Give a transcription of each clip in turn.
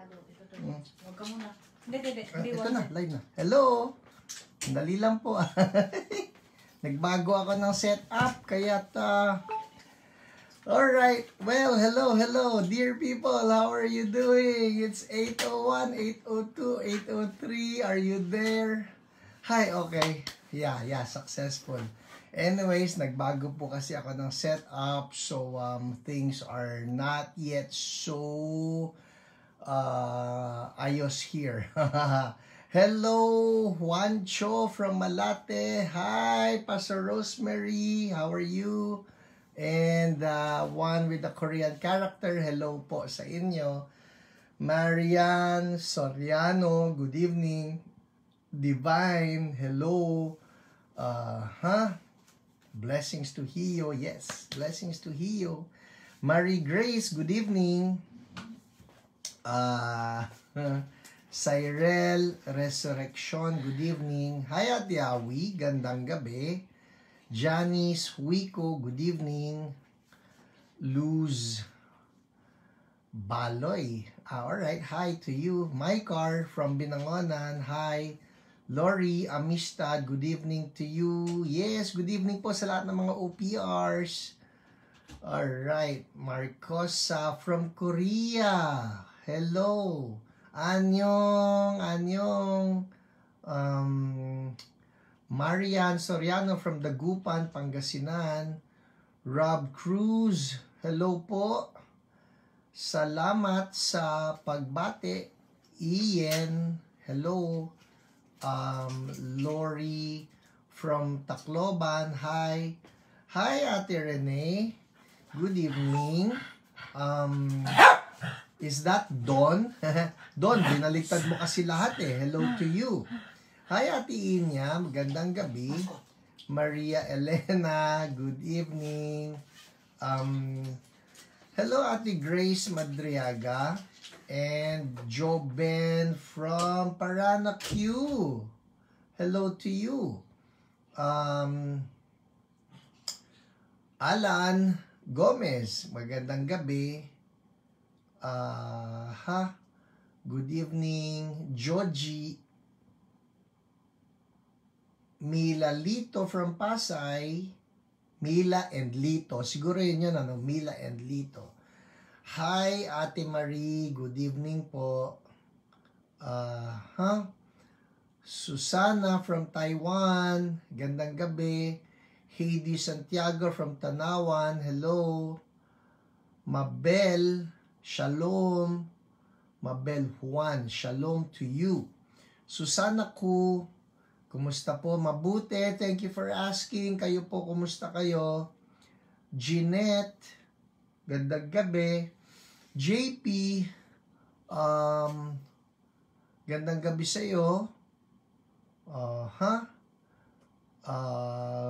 Huwag ka muna. Hindi. Ito na, live na. Hello! Dali lang po. Nagbago ako ng setup, kaya alright, well, hello, dear people, how are you doing? It's 8:01, 8:02, 8:03, are you there? Hi, okay. Yeah, successful. Anyways, nagbago po kasi ako ng setup, so things are not yet so ayos here. Hello, Juancho from Malate. Hi, Pastor Rosemary. How are you? And one with the Korean character. Hello po sa inyo. Marian Soriano. Good evening. Divine. Hello. Blessings to Hio. Yes, blessings to Hio. Marie Grace. Good evening. Cyril Resurrection, good evening. Hi Ate Awi, gandang gabi. Janice Huico, good evening. Luz Baloy, alright, hi to you. Mycar from Binangonan, hi. Lori Amistad, good evening to you. Yes, good evening po sa lahat ng mga OPRs. Alright, Marcosa from Korea, hello. Anyong, Marian Soriano from Dagupan, Pangasinan. Rob Cruz, hello po. Salamat sa pagbate. Ian, hello. Lori from Tacloban, hi. Hi Ate Renee, good evening. Is that Don? Don, binaliktad mo kasi lahat eh. Hello to you. Hi Ate Inya, magandang gabi. Maria Elena, good evening. Hello Ate Grace Madriaga. And Joben from Paranaque. Hello to you. Alan Gomez, magandang gabi. Good evening, Georgie. Mila Lito from Pasay. Mila and Lito. Siguro yun yun, ano? Mila and Lito. Hi, Ate Marie. Good evening po. Susana from Taiwan. Gandang gabi. Heidi Santiago from Tanawan. Hello. Mabel. Shalom. Mabel Juan, shalom to you. Susana ko, kumusta po? Mabuti, thank you for asking. Kayo po, kumusta kayo? Jeanette, gandang gabi. JP, gandang gabi sa'yo.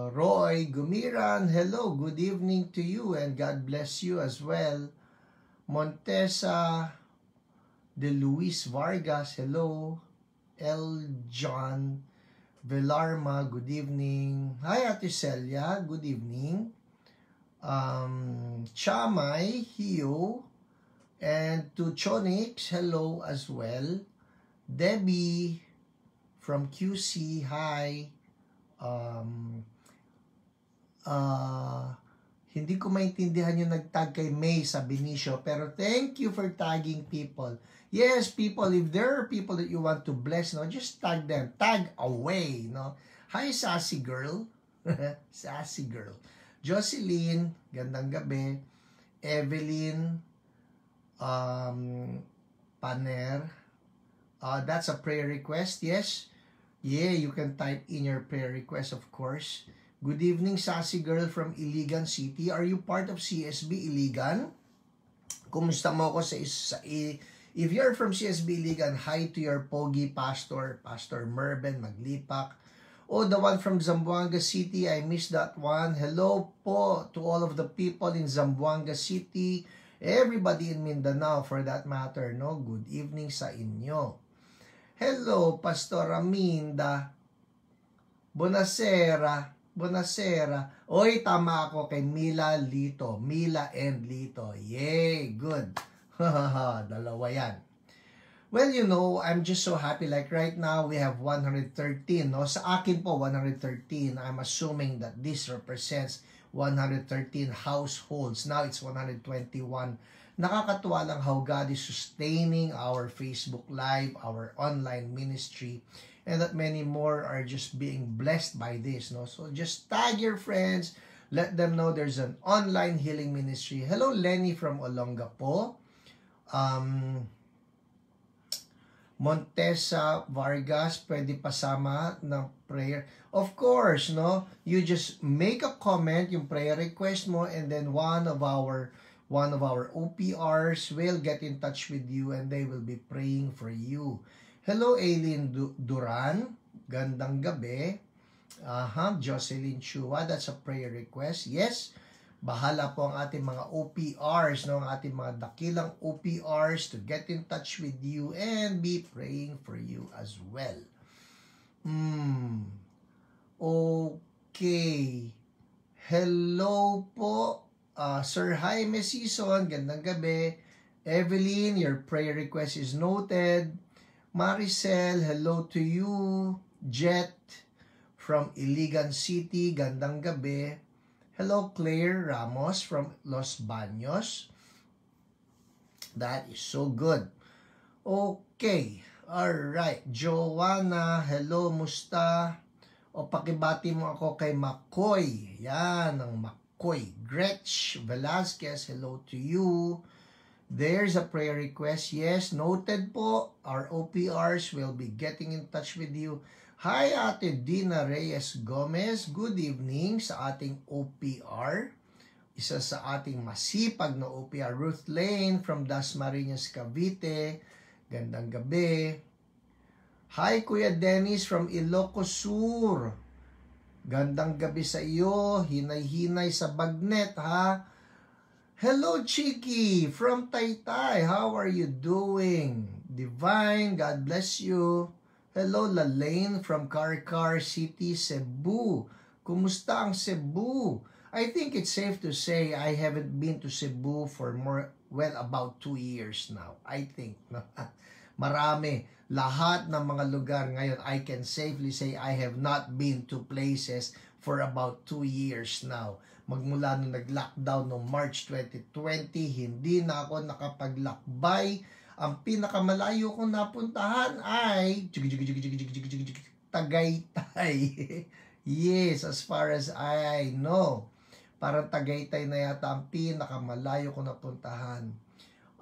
Roy Gumiran, hello, good evening to you and God bless you as well. Montesa de Luis Vargas, hello. L. John Velarma, good evening. Hi Ate Celia, good evening. Chamay, Hio, and to Chonix, hello as well. Debbie from QC, hi. Hindi ko maintindihan yung nagtag kay May sa Benicio, pero thank you for tagging people. Yes, people, if there are people that you want to bless, no, just tag them. Tag away, no. Hi, sassy girl. Sassy girl. Jocelyn, gandang gabi. Evelyn, Paner. That's a prayer request, yes. Yeah, you can type in your prayer request, of course. Good evening, sassy girl from Iligan City. Are you part of CSB Iligan? Kumusta mo ako if you're from CSB Iligan, hi to your pogi pastor, Pastor Merben Maglipak. Oh, the one from Zamboanga City, I missed that one. Hello po to all of the people in Zamboanga City, everybody in Mindanao for that matter, no? Good evening sa inyo. Hello, Pastor Aminda. Buonasera. Oy, tama ako kay Mila Lito. Mila and Lito. Yay, good. Dalawa yan. Well, you know, I'm just so happy. Like right now, we have 113. No? Sa akin po, 113. I'm assuming that this represents 113 households. Now, it's 121. Nakakatuwa lang how God is sustaining our Facebook Live, our online ministry, and that many more are just being blessed by this. No? So just tag your friends. Let them know there's an online healing ministry. Hello, Lenny from Olongapo. Montesa Vargas, pwede pasama ng prayer. Of course, no? You just make a comment, yung prayer request mo, and then one of our OPRs will get in touch with you and they will be praying for you. Hello, Aileen Duran. Gandang gabi. Jocelyn Chua, that's a prayer request. Yes, bahala po ang ating mga OPRs, no? Ang ating mga dakilang OPRs to get in touch with you and be praying for you as well. Okay. Hello po, Sir Jaime Season, gandang gabi. Evelyn, your prayer request is noted. Maricel, hello to you. Jet from Iligan City, gandang gabi. Hello, Claire Ramos from Los Baños. That is so good. Okay. Alright. Joanna, hello, musta? O pakibati mo ako kay Makoy. Yan, ang Makoy. Gretch Velasquez, hello to you. There's a prayer request. Yes, noted po. Our OPRs will be getting in touch with you. Hi, Ate Dina Reyes Gomez. Good evening sa ating OPR. Isa sa ating masipag na OPR. Ruth Lane from Dasmariñas, Cavite. Gandang gabi. Hi, Kuya Dennis from Ilocos Sur. Gandang gabi sa iyo. Hinay-hinay sa bagnet, ha? Hello, Chiki from Taytay. How are you doing? Divine, God bless you. Hello, Lalaine from Carcar City, Cebu. Kumusta ang Cebu? I think it's safe to say I haven't been to Cebu for about 2 years now. I think. Marami. Lahat ng mga lugar ngayon, I can safely say I have not been to places for about 2 years now. Magmula nung nag-lockdown noong March 2020, hindi na ako nakapaglakbay. Ang pinakamalayo kong napuntahan ay Tagaytay. Yes, as far as I know. Parang Tagaytay na yata ang pinakamalayo kong napuntahan.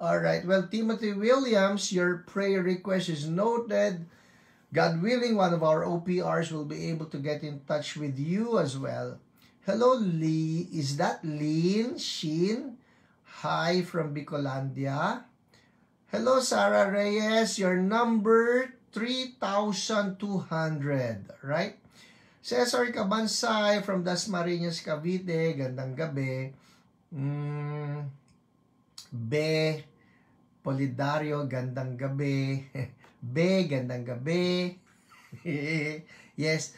Alright, well, Timothy Williams, your prayer request is noted. God willing, one of our OPRs will be able to get in touch with you as well. Hello, Lee. Is that Lynn Shin? Hi from Bicolandia. Hello, Sarah Reyes. Your number 3,200, right? Cesar Cabansay from Dasmariñas, Cavite. Gandang gabi. Be Polidario, gandang gabi. Be, gandang gabi. Yes,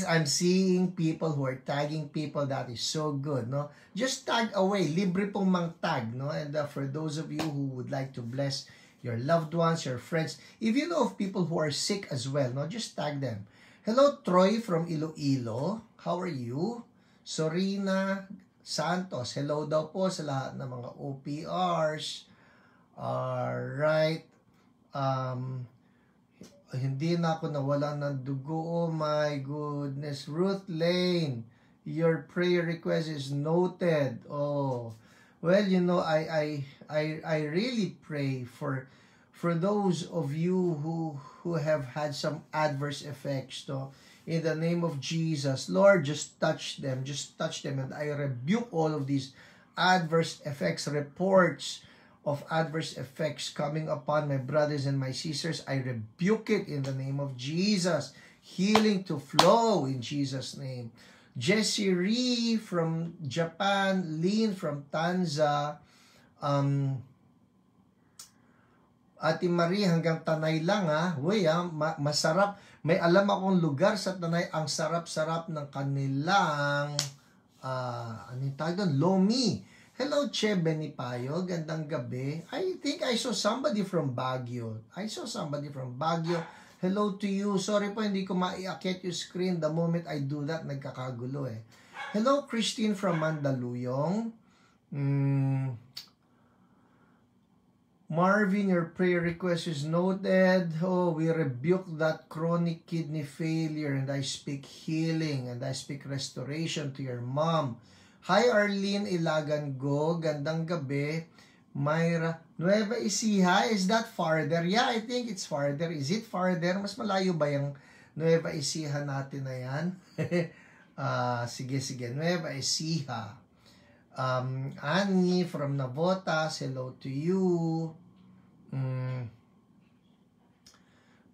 I'm seeing people who are tagging people. That is so good, no? Just tag away. Libre pong mang-tag, no? And for those of you who would like to bless your loved ones, your friends, if you know of people who are sick as well, no? Just tag them. Hello, Troy from Iloilo. How are you? Sorina Santos. Hello daw po sa lahat ng mga OPRs. Alright. Hindi na ako nawalan ng dugo. Oh my goodness. Ruth Lane, your prayer request is noted. Oh, well, you know, I really pray for those of you who have had some adverse effects. No? In the name of Jesus, Lord, just touch them. Just touch them. And I rebuke all of these adverse effects, reports of adverse effects coming upon my brothers and my sisters. I rebuke it in the name of Jesus. Healing to flow in Jesus' name. Jessie Ree from Japan. Lynn from Tanza. Ate Marie, hanggang Tanay lang ha. Uy, masarap. May alam akong lugar sa Tanay, ang sarap-sarap ng kanilang, ano yung tawag doon? Lomi. Hello, Che Benipayo. Gandang gabi. I think I saw somebody from Baguio. Hello to you. Sorry po, hindi ko maiakit yung screen. The moment I do that, nagkakagulo eh. Hello, Christine from Mandaluyong. Marvin, your prayer request is noted. Oh, we rebuke that chronic kidney failure and I speak healing and I speak restoration to your mom. Hi, Arlene Ilagango. Gandang gabi. Myra, Nueva Ecija, is that farther? Yeah, I think it's farther. Is it farther? Mas malayo ba yung Nueva Ecija natin na yan? Sige. Nueva Ecija. Annie from Navotas, hello to you.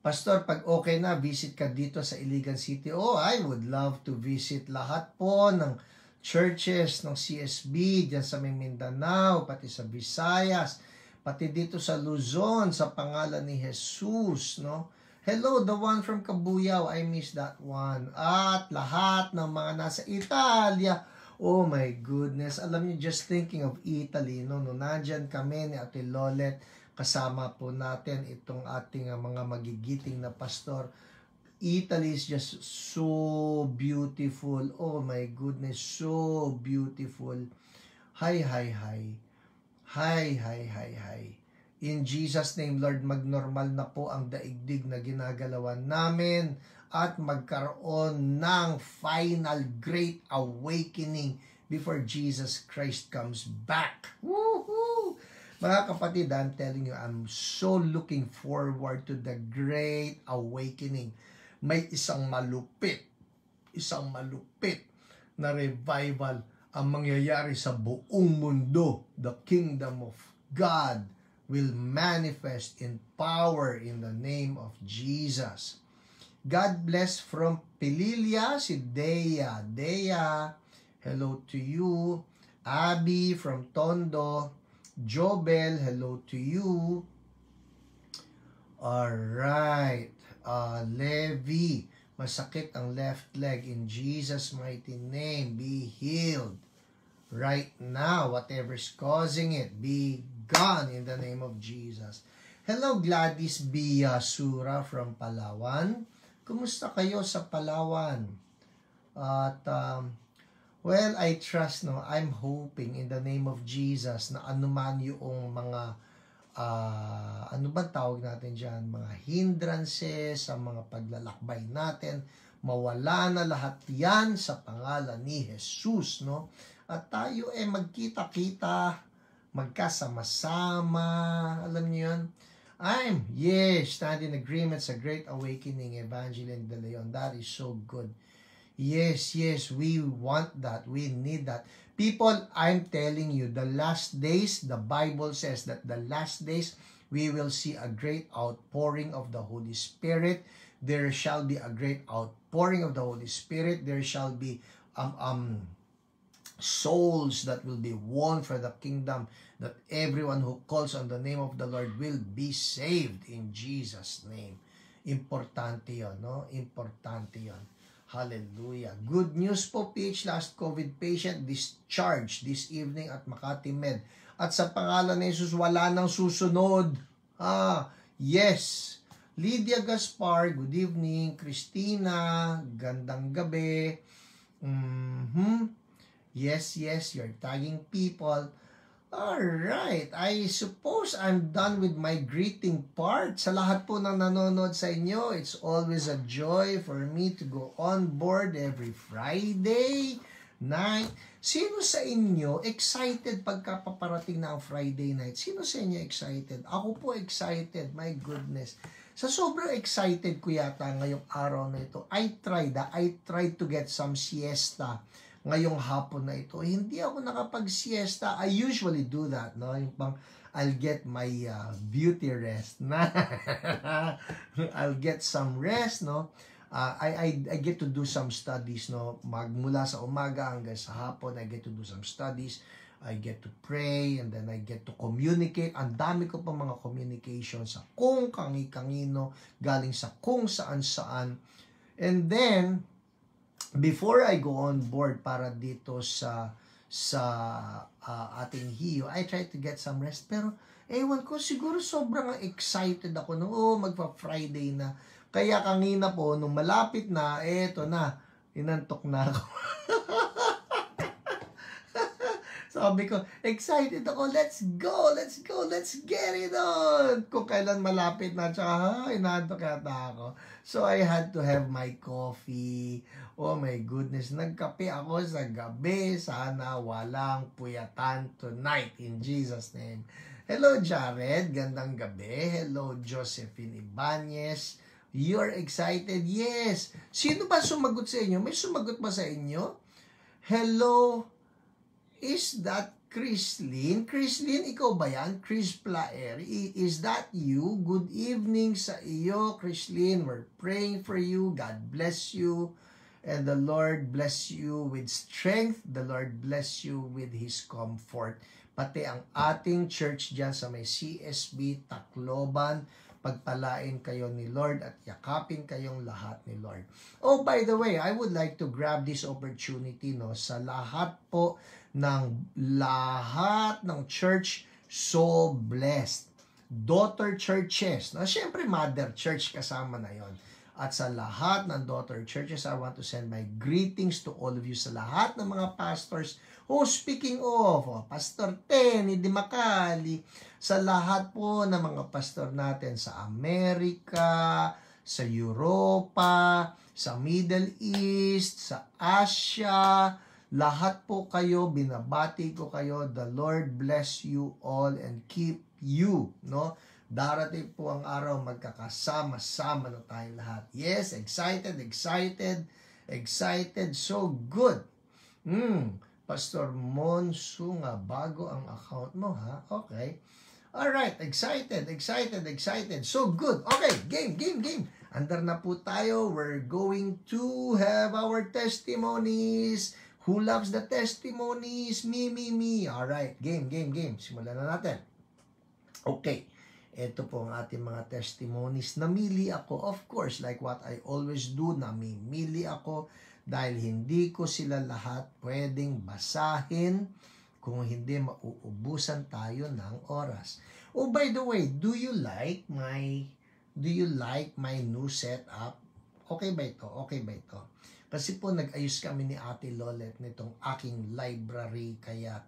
Pastor, pag okay na, visit ka dito sa Iligan City. Oh, I would love to visit lahat po ng churches ng CSB dyan sa Mindanao, pati sa Visayas, pati dito sa Luzon, sa pangalan ni Jesus, no? Hello, the one from Cabuyao, I miss that one. At lahat ng mga nasa Italia, oh my goodness, alam niyo, just thinking of Italy, no, nandyan kami ni Ate Lolet, kasama po natin itong ating mga magigiting na pastor. Italy is just so beautiful. Oh my goodness, so beautiful. Hi. In Jesus' name, Lord, magnormal na po ang daigdig na ginagalawan namin at magkaroon ng final great awakening before Jesus Christ comes back. Woohoo! Mga kapatid, I'm telling you, I'm so looking forward to the great awakening. May isang malupit na revival ang mangyayari sa buong mundo. The kingdom of God will manifest in power in the name of Jesus. God bless from Pililia, si Dea. Dea, hello to you. Abby from Tondo. Jobel, hello to you. Alright. Levi, masakit ang left leg. In Jesus' mighty name, be healed. Right now, whatever's causing it, be gone in the name of Jesus. Hello, Gladys Biyasura from Palawan. Kumusta kayo sa Palawan? At, well, I trust, no, I'm hoping in the name of Jesus na anuman yung mga, ano ba tawag natin dyan, mga hindrances, sa mga paglalakbay natin, mawala na lahat yan sa pangalan ni Jesus, no? At tayo magkita-kita, magkasama-sama, alam niyo yun? Stand in agreement sa Great Awakening, Evangeline De Leon. That is so good. Yes, we want that. We need that. People, I'm telling you, the last days, the Bible says that the last days, we will see a great outpouring of the Holy Spirit. There shall be a great outpouring of the Holy Spirit. There shall be souls that will be won for the kingdom, that everyone who calls on the name of the Lord will be saved in Jesus' name. Importante yun, no? Importante yun. Hallelujah. Good news po, PH last COVID patient discharged this evening at Makati Med. At sa pangalan ni Jesus, wala nang susunod. Yes. Lydia Gaspar, good evening. Christina, gandang gabi. Yes, you're tagging people. Alright, I suppose I'm done with my greeting part. Sa lahat po ng nanonood sa inyo, it's always a joy for me to go on board every Friday night. Sino sa inyo excited pagka paparating na ang Friday night? Sino sa inyo excited? Ako po excited, my goodness. Sa sobrang excited ko yata ngayong araw na ito, I tried to get some siesta ngayong hapon na ito. Hindi ako nakapag-siesta. I usually do that, no? Yung pang, I'll get my beauty rest. I'll get some rest, no? I get to do some studies, no? Magmula sa umaga hanggang sa hapon, I get to do some studies. I get to pray, and then I get to communicate. Ang dami ko pa mga communication sa kung kangino, galing sa kung saan-saan. And then, before I go on board para dito sa sa ating hiyo, I try to get some rest. Pero, ewan ko, siguro sobrang excited ako nung, magpa-Friday na. Kaya kanina po, nung malapit na, eto na, inantok na ako. Sabi ko, excited ako, let's go, let's get it on. Kung kailan malapit na, tsaka, inantok yata ako. So, I had to have my coffee. Oh my goodness, nagkape ako sa gabi. Sana walang puyatan tonight in Jesus' name. Hello, Jared. Gandang gabi. Hello, Josephine Ibanez. You're excited? Yes. Sino ba sumagot sa inyo? May sumagot ba sa inyo? Hello, is that Chrislyn? Chrislyn, ikaw ba yan? Chris Plaer, is that you? Good evening sa iyo, Chrislyn. We're praying for you. God bless you. And the Lord bless you with strength. The Lord bless you with His comfort. Pati ang ating church dyan sa may CSB Tacloban, pagpalain kayo ni Lord at yakapin kayong lahat ni Lord. Oh, by the way, I would like to grab this opportunity, sa lahat po ng church, so blessed. Daughter churches, syempre mother church kasama na yon. At sa lahat ng daughter churches, I want to send my greetings to all of you, sa lahat ng mga pastors. Speaking of, Pastor Tenny Di Macali, sa lahat po ng mga pastor natin sa Amerika, sa Europa, sa Middle East, sa Asia, lahat po kayo, binabati ko kayo. The Lord bless you all and keep you, Darating po ang araw, magkakasama-sama na tayong lahat. Yes, excited, so good. Pastor Monsunga, bago ang account mo, ha? Okay. Alright, excited. So good. Okay, game. Andar na po tayo. We're going to have our testimonies. Who loves the testimonies? Me. Alright, game. Simulan na natin. Okay. Ito po ang ating mga testimonies. Namili ako, of course, like what I always do, namimili ako dahil hindi ko sila lahat pwedeng basahin kung hindi mauubusan tayo ng oras. Oh, by the way, do you like my new setup? Okay ba ito? Kasi po nag-ayos kami ni Ate Lolet nitong aking library, kaya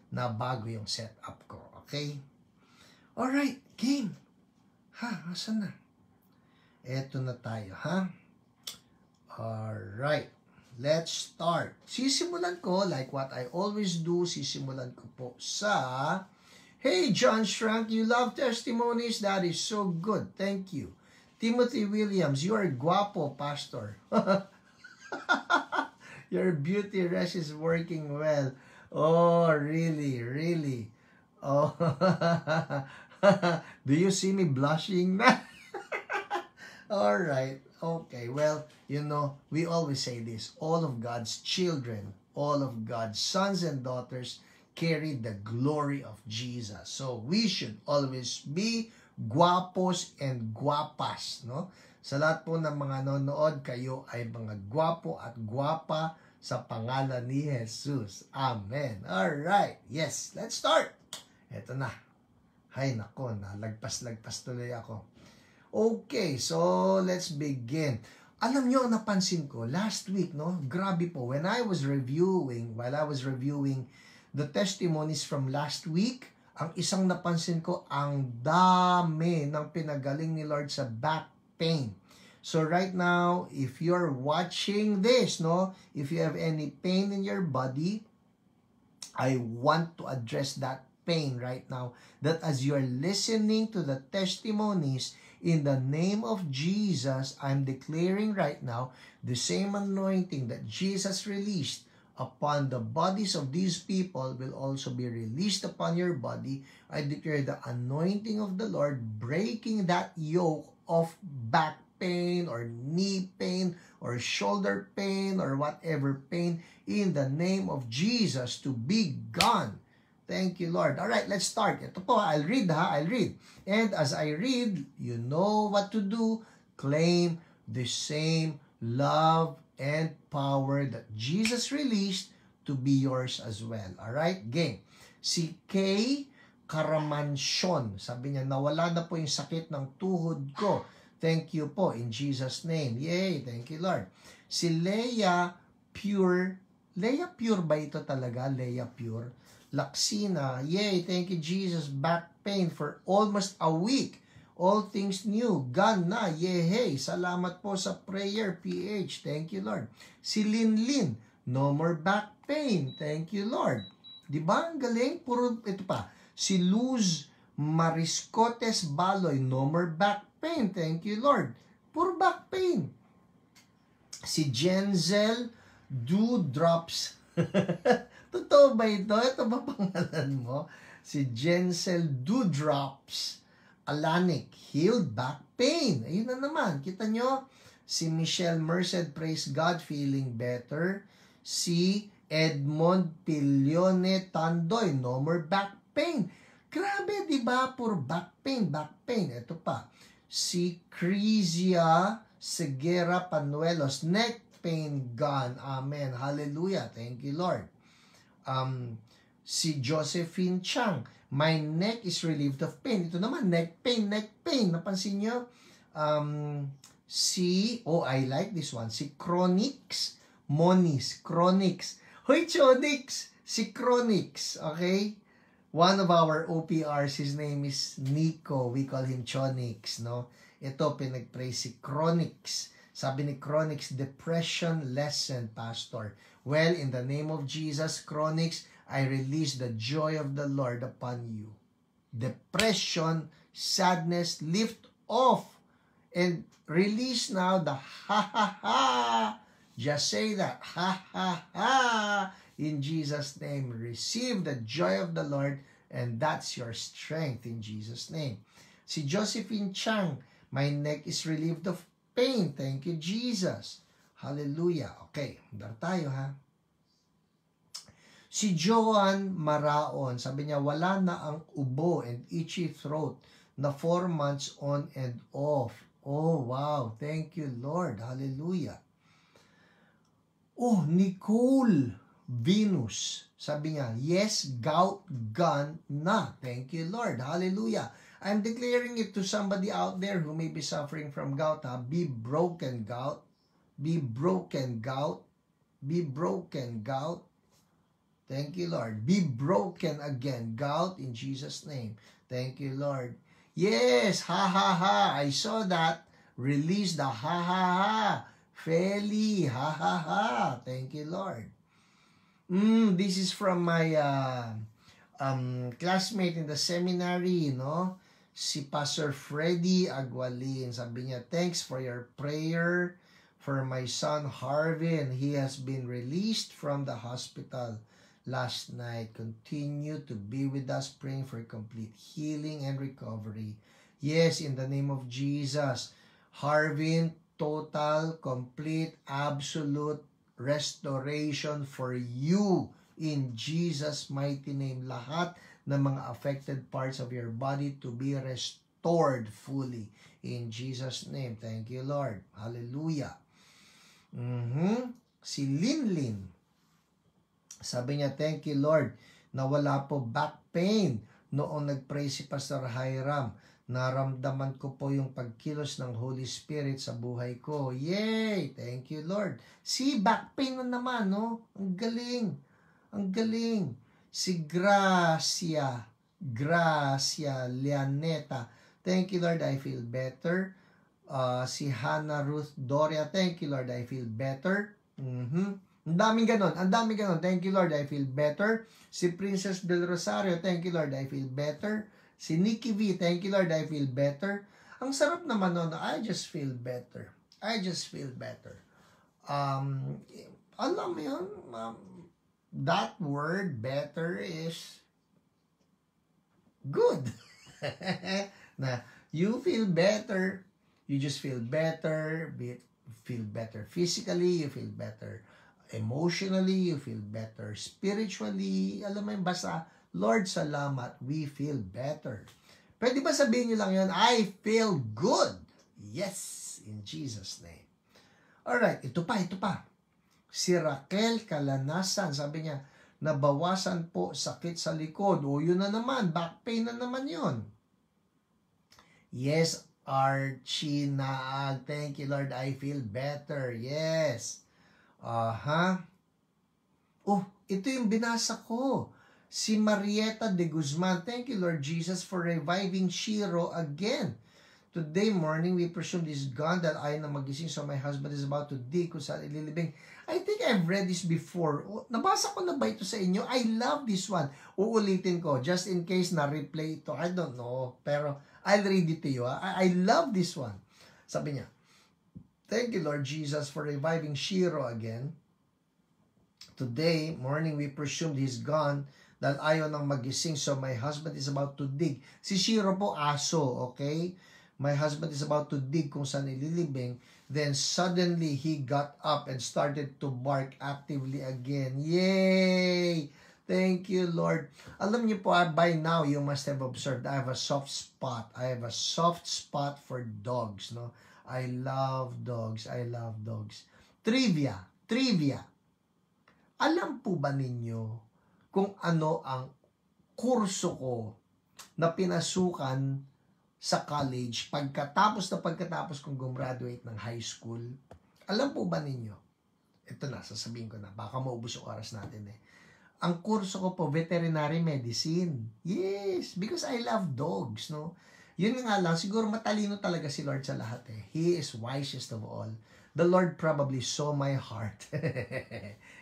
nabago yung setup ko. Okay? Alright, game. Asan na? Eto na tayo, Alright, let's start. Sisimulan ko, like what I always do, sisimulan ko po sa, hey, John Schrank, you love testimonies? That is so good. Thank you. Timothy Williams, you are guapo, Pastor. Your beauty rest is working well. Oh, really? Oh, do you see me blushing na? Alright, okay. Well, we always say this. All of God's children, all of God's sons and daughters carry the glory of Jesus. So, we should always be guapos and guapas, Sa lahat po ng mga nanonood, kayo ay mga guapo at guapa sa pangalan ni Jesus. Amen. Alright, yes, let's start. Eto na. Hay nako, lagpas tuloy ako. Okay, so let's begin. Alam nyo, napansin ko, last week, grabe po, while I was reviewing the testimonies from last week, ang isang napansin ko, ang dami ng pinagaling ni Lord sa back pain. So right now, if you're watching this, if you have any pain in your body, I want to address that pain right now, that as you're listening to the testimonies, in the name of Jesus, I'm declaring right now, the same anointing that Jesus released upon the bodies of these people will also be released upon your body. I declare the anointing of the Lord breaking that yoke of back pain or knee pain or shoulder pain or whatever pain in the name of Jesus to be gone. Thank you, Lord. All right, let's start. Ito po, I'll read. And as I read, you know what to do. Claim the same love and power that Jesus released to be yours as well. Alright? Game. Si Kay Karamansyon. Sabi niya, nawala na po yung sakit ng tuhod ko. Thank you po in Jesus' name. Yay! Thank you, Lord. Si Leia Pure. Leia Pure ba ito talaga? Leia Pure. Laksina. Yay! Thank you, Jesus. Back pain for almost a week. All things new. Gone na. Yay! Hey! Salamat po sa prayer, PH. Thank you, Lord. Si Linlin. No more back pain. Thank you, Lord. Diba? Ang galing. Puro ito pa. Si Luz Mariscotes Baloy, no more back pain. Thank you, Lord. Puro back pain. Si Jenzel Dewdrops. Totoo ba ito? Ito ba pangalan mo? Si Jenzel Dewdrops Alanik, healed back pain. Ayun na naman. Kita nyo? Si Michelle Merced, praise God, feeling better. Si Edmond Pilione Tandoy, no more back pain. Grabe, di ba? Puro back pain, back pain. Ito pa. Si Crizia Segura Panuelos, neck pain gone. Amen. Hallelujah. Thank you, Lord. Si Josephine Chang, my neck is relieved of pain. Ito naman, neck pain, neck pain. Napansin nyo? I like this one. Si Chronix Monis, Chronix. Hoy, Chronix! Si Chronix, okay? One of our OPRs, his name is Nico. We call him Chronix, no? Ito, pinag-pray si Chronix. Sabi ni Chronix, depression lessened, Pastor. Well, in the name of Jesus, Chronix, I release the joy of the Lord upon you. Depression, sadness, lift off. And release now the ha-ha-ha. Just say that, ha-ha-ha. In Jesus' name, receive the joy of the Lord, and that's your strength in Jesus' name. Si Josephine Chang, my neck is relieved of pain. Thank you, Jesus. Hallelujah. Okay, dar tayo ha. Si Joan Maraon, sabi niya, wala na ang ubo and itchy throat na 4 months on and off. Oh, wow. Thank you, Lord. Hallelujah. Oh, Nicole Venus. Sabi niya, yes, gout gone na. Thank you, Lord. Hallelujah. I'm declaring it to somebody out there who may be suffering from gout. Be broken, gout. Be broken, gout. Be broken, gout. Thank you, Lord. Be broken again, gout, in Jesus' name. Thank you, Lord. Yes, ha, ha, ha. I saw that. Release the ha, ha, ha. Feli, ha, ha, ha. Thank you, Lord. This is from my classmate in the seminary, si Pastor Freddy Agualin. Sabi niya, thanks for your prayer for my son Harvin. He has been released from the hospital last night. Continue to be with us, praying for complete healing and recovery. Yes, in the name of Jesus. Harvin, total, complete, absolute restoration for you in Jesus' mighty name. Lahat ng mga affected parts of your body to be restored fully in Jesus' name. Thank you, Lord. Hallelujah. Si Linlin, sabi niya, thank you, Lord, na wala po back pain noong nag-pray si Pastor Hiram. Naramdaman ko po yung pagkilos ng Holy Spirit sa buhay ko. Yay! Thank you, Lord. Si back pain na naman, no? Ang galing. Ang galing. Si Gracia Lianeta. Thank you, Lord. I feel better. Si Hannah Ruth Doria. Thank you, Lord. I feel better. Ang daming ganon. Thank you, Lord. I feel better. Si Princess Del Rosario. Thank you, Lord. I feel better. Si Nikki V, thank you, Lord, I feel better. Ang sarap naman nun, I just feel better. I just feel better. Alam mo yun, that word, better, is good. Na, you feel better, you just feel better, feel better physically, you feel better emotionally, you feel better spiritually. Alam mo yun, basta, Lord, salamat, we feel better. Pwede ba sabihin niyo lang yun, I feel good. Yes, in Jesus' name. Alright, ito pa. Si Raquel Kalanasan, sabi niya, nabawasan po sakit sa likod. O yun na naman, back pain na naman yun. Yes, Archie Naag. Thank you, Lord. I feel better. Yes. Oh, ito yung binasa ko. Si Marieta de Guzman. Thank you, Lord Jesus, for reviving Shiro again. Today morning, we presume this gone that I na magising, so my husband is about to dig kung saan ililibing. I think I've read this before. Nabasa ko na ba ito sa inyo? I love this one. Uulitin ko, just in case na-replay ito. I don't know, pero I'll read it to you. I love this one. Sabi niya, thank you, Lord Jesus, for reviving Shiro again. Today morning, we presumed he's gone, that ayaw nang magising, so my husband is about to dig. Si Shiro po, aso, okay? My husband is about to dig kung saan ililibing. Then suddenly, he got up and started to bark actively again. Yay! Thank you, Lord. Alam niyo po, by now, you must have observed, I have a soft spot. I have a soft spot for dogs, no? I love dogs. I love dogs. Trivia. Alam po ba ninyo kung ano ang kurso ko na pinasukan sa college pagkatapos kong gumraduate ng high school? Alam po ba ninyo? Ito na, sasabihin ko na. Baka maubos yung oras natin eh. Ang kurso ko po, veterinary medicine. Yes, because I love dogs, no? Yun nga lang, siguro matalino talaga si Lord sa lahat eh. He is wisest of all. The Lord probably saw my heart.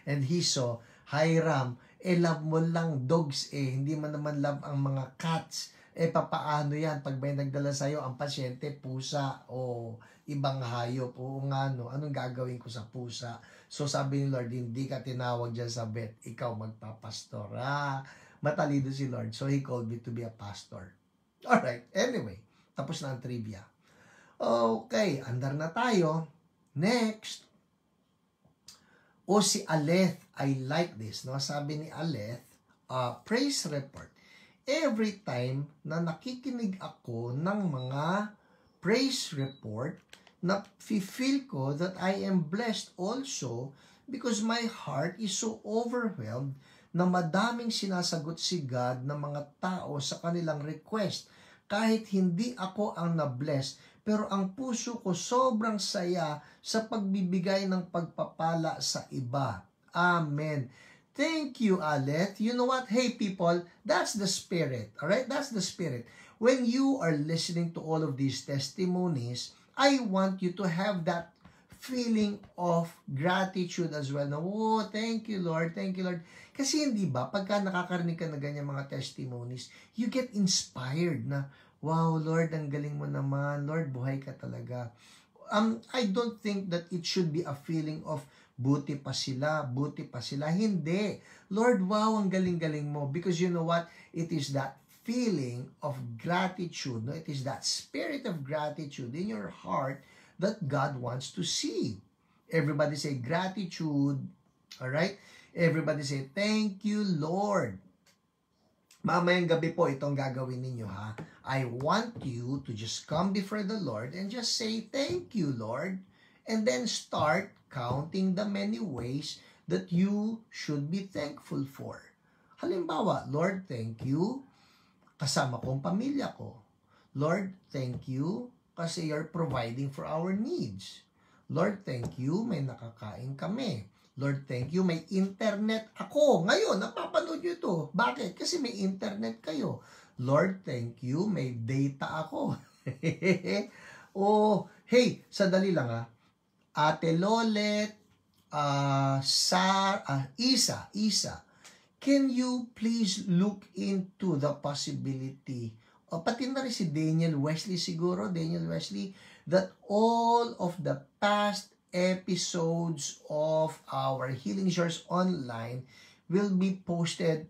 And He saw, Hiram, love mo lang dogs eh. Hindi mo naman love ang mga cats. Papaano yan? Pag may nagdala sa'yo, ang pasyente, pusa o ibang hayop. O nga no, anong gagawin ko sa pusa? So sabi ni Lord, hindi ka tinawag dyan sa vet. Ikaw magpapastor. Matalino si Lord. So He called me to be a pastor. Alright, anyway. Tapos na ang trivia. Okay, andar na tayo. Next. Si Aleth, I like this. No? Sabi ni Aleth, praise report. Every time na nakikinig ako ng mga praise report, na feel ko that I am blessed also because my heart is so overwhelmed na madaming sinasagot si God ng mga tao sa kanilang request. Kahit hindi ako ang na-bless, pero ang puso ko sobrang saya sa pagbibigay ng pagpapala sa iba. Amen. Thank you, Aleth. You know what? Hey, people, that's the spirit. Alright? That's the spirit. When you are listening to all of these testimonies, I want you to have that feeling of gratitude as well. Na, oh, thank you, Lord. Thank you, Lord. Kasi hindi ba, pagka nakakarinig ka na ganyan mga testimonies, you get inspired na, wow, Lord, ang galing mo naman. Lord, buhay ka talaga. I don't think that it should be a feeling of buti pa sila. Hindi. Lord, wow, ang galing-galing mo. Because you know what? It is that feeling of gratitude. No? It is that spirit of gratitude in your heart that God wants to see. Everybody say gratitude. Alright? Everybody say, thank you, Lord. Mamayang gabi po itong gagawin ninyo, ha? I want you to just come before the Lord and just say, thank you, Lord. And then start counting the many ways that you should be thankful for. Halimbawa, Lord, thank you. Kasama kong pamilya ko. Lord, thank you kasi you're providing for our needs. Lord, thank you, may nakakain kami. Lord, thank you, may internet ako. Ngayon, napapanood nyo ito. Bakit? Kasi may internet kayo. Lord, thank you, may data ako. Hey, sandali lang ha. Ate Lolet, Isa, can you please look into the possibility, pati na rin si Daniel Wesley siguro, that all of the past episodes of our Healing Shores Online will be posted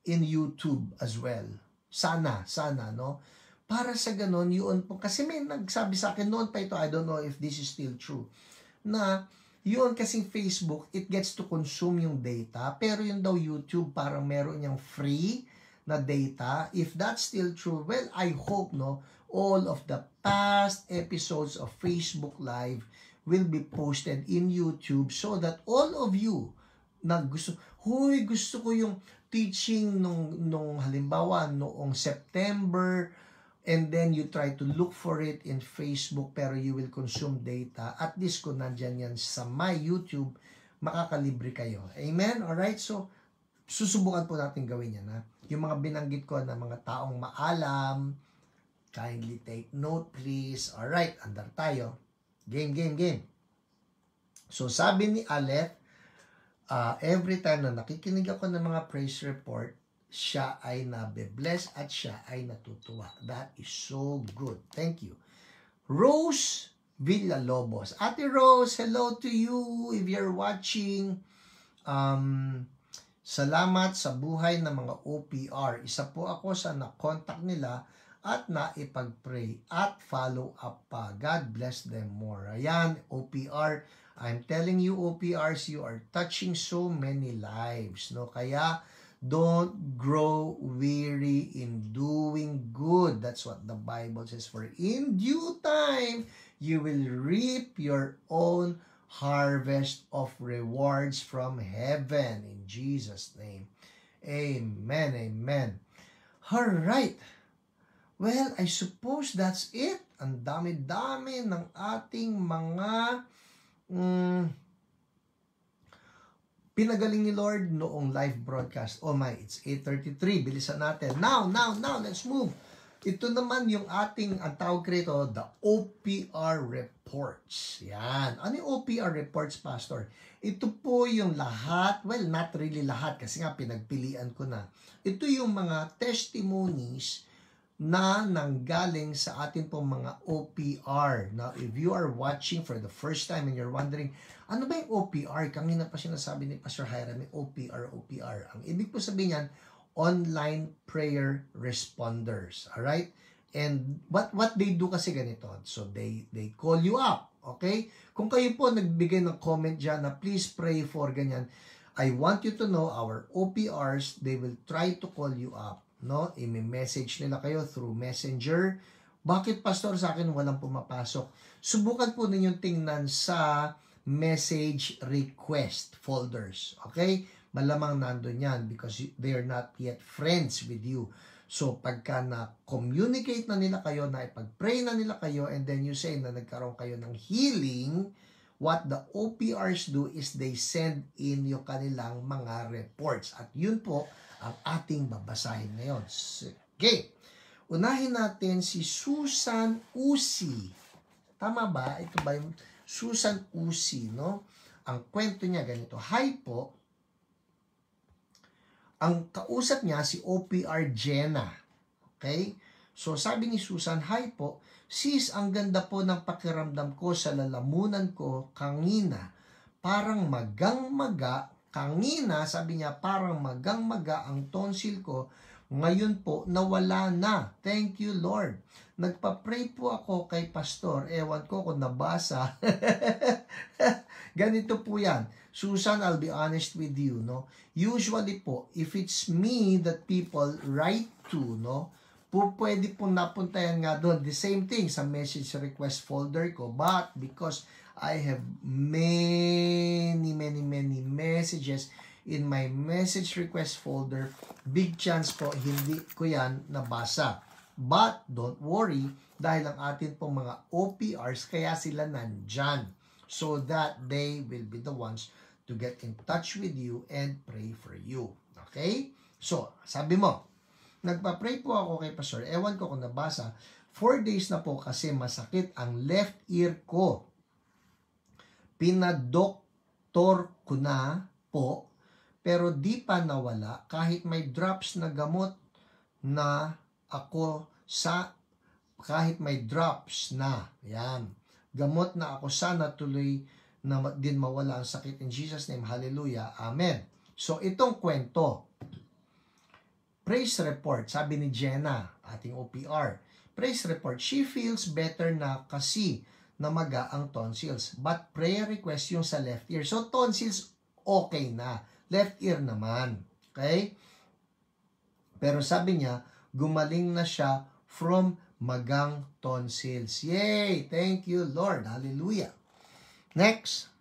in YouTube as well. Sana, no? Para sa ganon, yun po. Kasi may nagsabi sa akin noon pa ito, I don't know if this is still true, na yun kasing Facebook, it gets to consume yung data, pero yun daw YouTube, parang meron niyang free na data. If that's still true, well, I hope, no, all of the past episodes of Facebook Live will be posted in YouTube so that all of you na gusto ko yung teaching nung halimbawa noong September, and then you try to look for it in Facebook pero you will consume data. At least kung nandyan yan sa my YouTube, makakalibre kayo. Amen? Alright? So, susubukan po natin gawin yan. Ha? Yung mga binanggit ko na mga taong maalam, kindly take note please. Alright, andar tayo. Game. So, sabi ni Aleph, every time na nakikinig ako ng mga praise report, siya ay nabe-bless at siya ay natutuwa. That is so good. Thank you. Rose Villalobos. Ate Rose, hello to you if you're watching. Salamat sa buhay ng mga OPR. Isa po ako sa na-contact nila at naipag-pray at follow up pa. God bless them more. Ayan, OPR. I'm telling you, OPRs, you are touching so many lives. No? Kaya, don't grow weary in doing good. That's what the Bible says. For in due time, you will reap your own harvest of rewards from heaven. In Jesus' name. Amen. All right. Well, I suppose that's it. Ang dami-dami ng ating mga pinagaling ni Lord noong live broadcast. Oh my, it's 8:33. Bilisan natin. Now, let's move. Ito naman yung ating, ang tawag rito, the OPR reports. Yan. Ano yung OPR reports, Pastor? Ito po yung lahat, well, not really lahat, kasi nga pinagpilian ko na. Ito yung mga testimonies na nanggaling sa atin pong mga OPR. Now, if you are watching for the first time and you're wondering, ano ba yung OPR? Kanina pa sinasabi ni Pastor Hiram, may OPR. Ang ibig po sabihin yan, online prayer responders. Alright? And what they do kasi ganito. So, they call you up. Okay? Kung kayo po nagbigay ng comment dyan na please pray for ganyan, I want you to know our OPRs, they will try to call you up. No? I-message nila kayo through Messenger. Bakit, Pastor, sa akin walang pumapasok? Subukan po ninyong tingnan sa message request folders. Okay? Malamang nandun yan because they are not yet friends with you. So, pagka na-communicate na nila kayo, na ipag-pray na nila kayo, and then you say na nagkaroon kayo ng healing, what the OPRs do is they send in yung kanilang mga reports. At yun po ang ating babasahin ngayon. Okay. Unahin natin si Susan Usi. Tama ba? Ito ba yung Susan Usi, no? Ang kwento niya ganito. Hi po. Ang kausap niya si OPR Jenna. Okay? So sabi ni Susan, hi po. Sis, ang ganda po ng pakiramdam ko sa lalamunan ko kanina. Parang magang-maga. Kanina, sabi niya, parang magang-maga ang tonsil ko. Ngayon po, nawala na. Thank you, Lord. Nagpa-pray po ako kay Pastor. Ewan ko kung nabasa. Ganito po yan. Susan, I'll be honest with you, no? Usually po, if it's me that people write to, no? Pwede po napuntayan nga doon. The same thing sa message request folder ko. But because I have many messages in my message request folder, big chance po hindi ko yan nabasa. But don't worry, dahil ang atin pong mga OPRs, kaya sila nandyan. So that they will be the ones to get in touch with you and pray for you. Okay? So, sabi mo, nagpa-pray po ako kay Pastor. Ewan ko kung nabasa. 4 days na po kasi masakit ang left ear ko. Pinadoktor ko na po, pero di pa nawala kahit may drops na gamot na ako sa, kahit may drops na, yan, gamot na ako sana tuloy na din mawala ang sakit in Jesus' name. Hallelujah. Amen. So, itong kwento, praise report, sabi ni Jenna, ating OPR, praise report, she feels better na kasi namaga ang tonsils. But prayer request yung sa left ear. So, tonsils, okay na. Left ear naman. Okay? Pero sabi niya, gumaling na siya from magang tonsils. Yay! Thank you, Lord. Hallelujah. Next,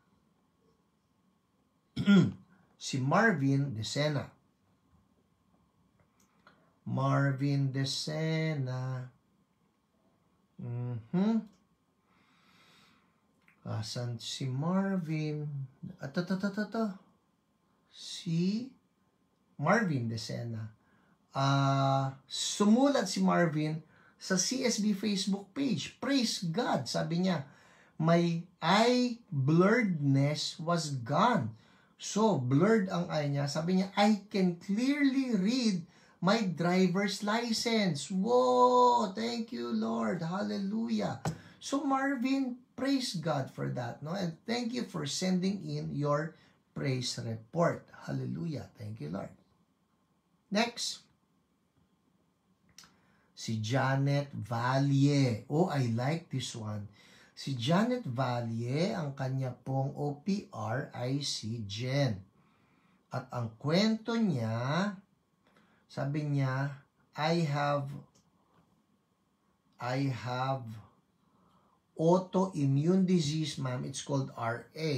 si Marvin Decena. Marvin Decena. Asan si Marvin? Si Marvin Decena. Sumulat si Marvin sa CSB Facebook page. Praise God. Sabi niya, my eye blurredness was gone. So, blurred ang eye niya. Sabi niya, I can clearly read my driver's license. Whoa! Thank you, Lord. Hallelujah. So, Marvin, praise God for that. No? And thank you for sending in your praise report. Hallelujah. Thank you, Lord. Next. Si Janet Valle. Oh, I like this one. Si Janet Valle, ang kanya pong OPR ay si Jen. At ang kwento niya, sabi niya, I have autoimmune disease, ma'am. It's called RA.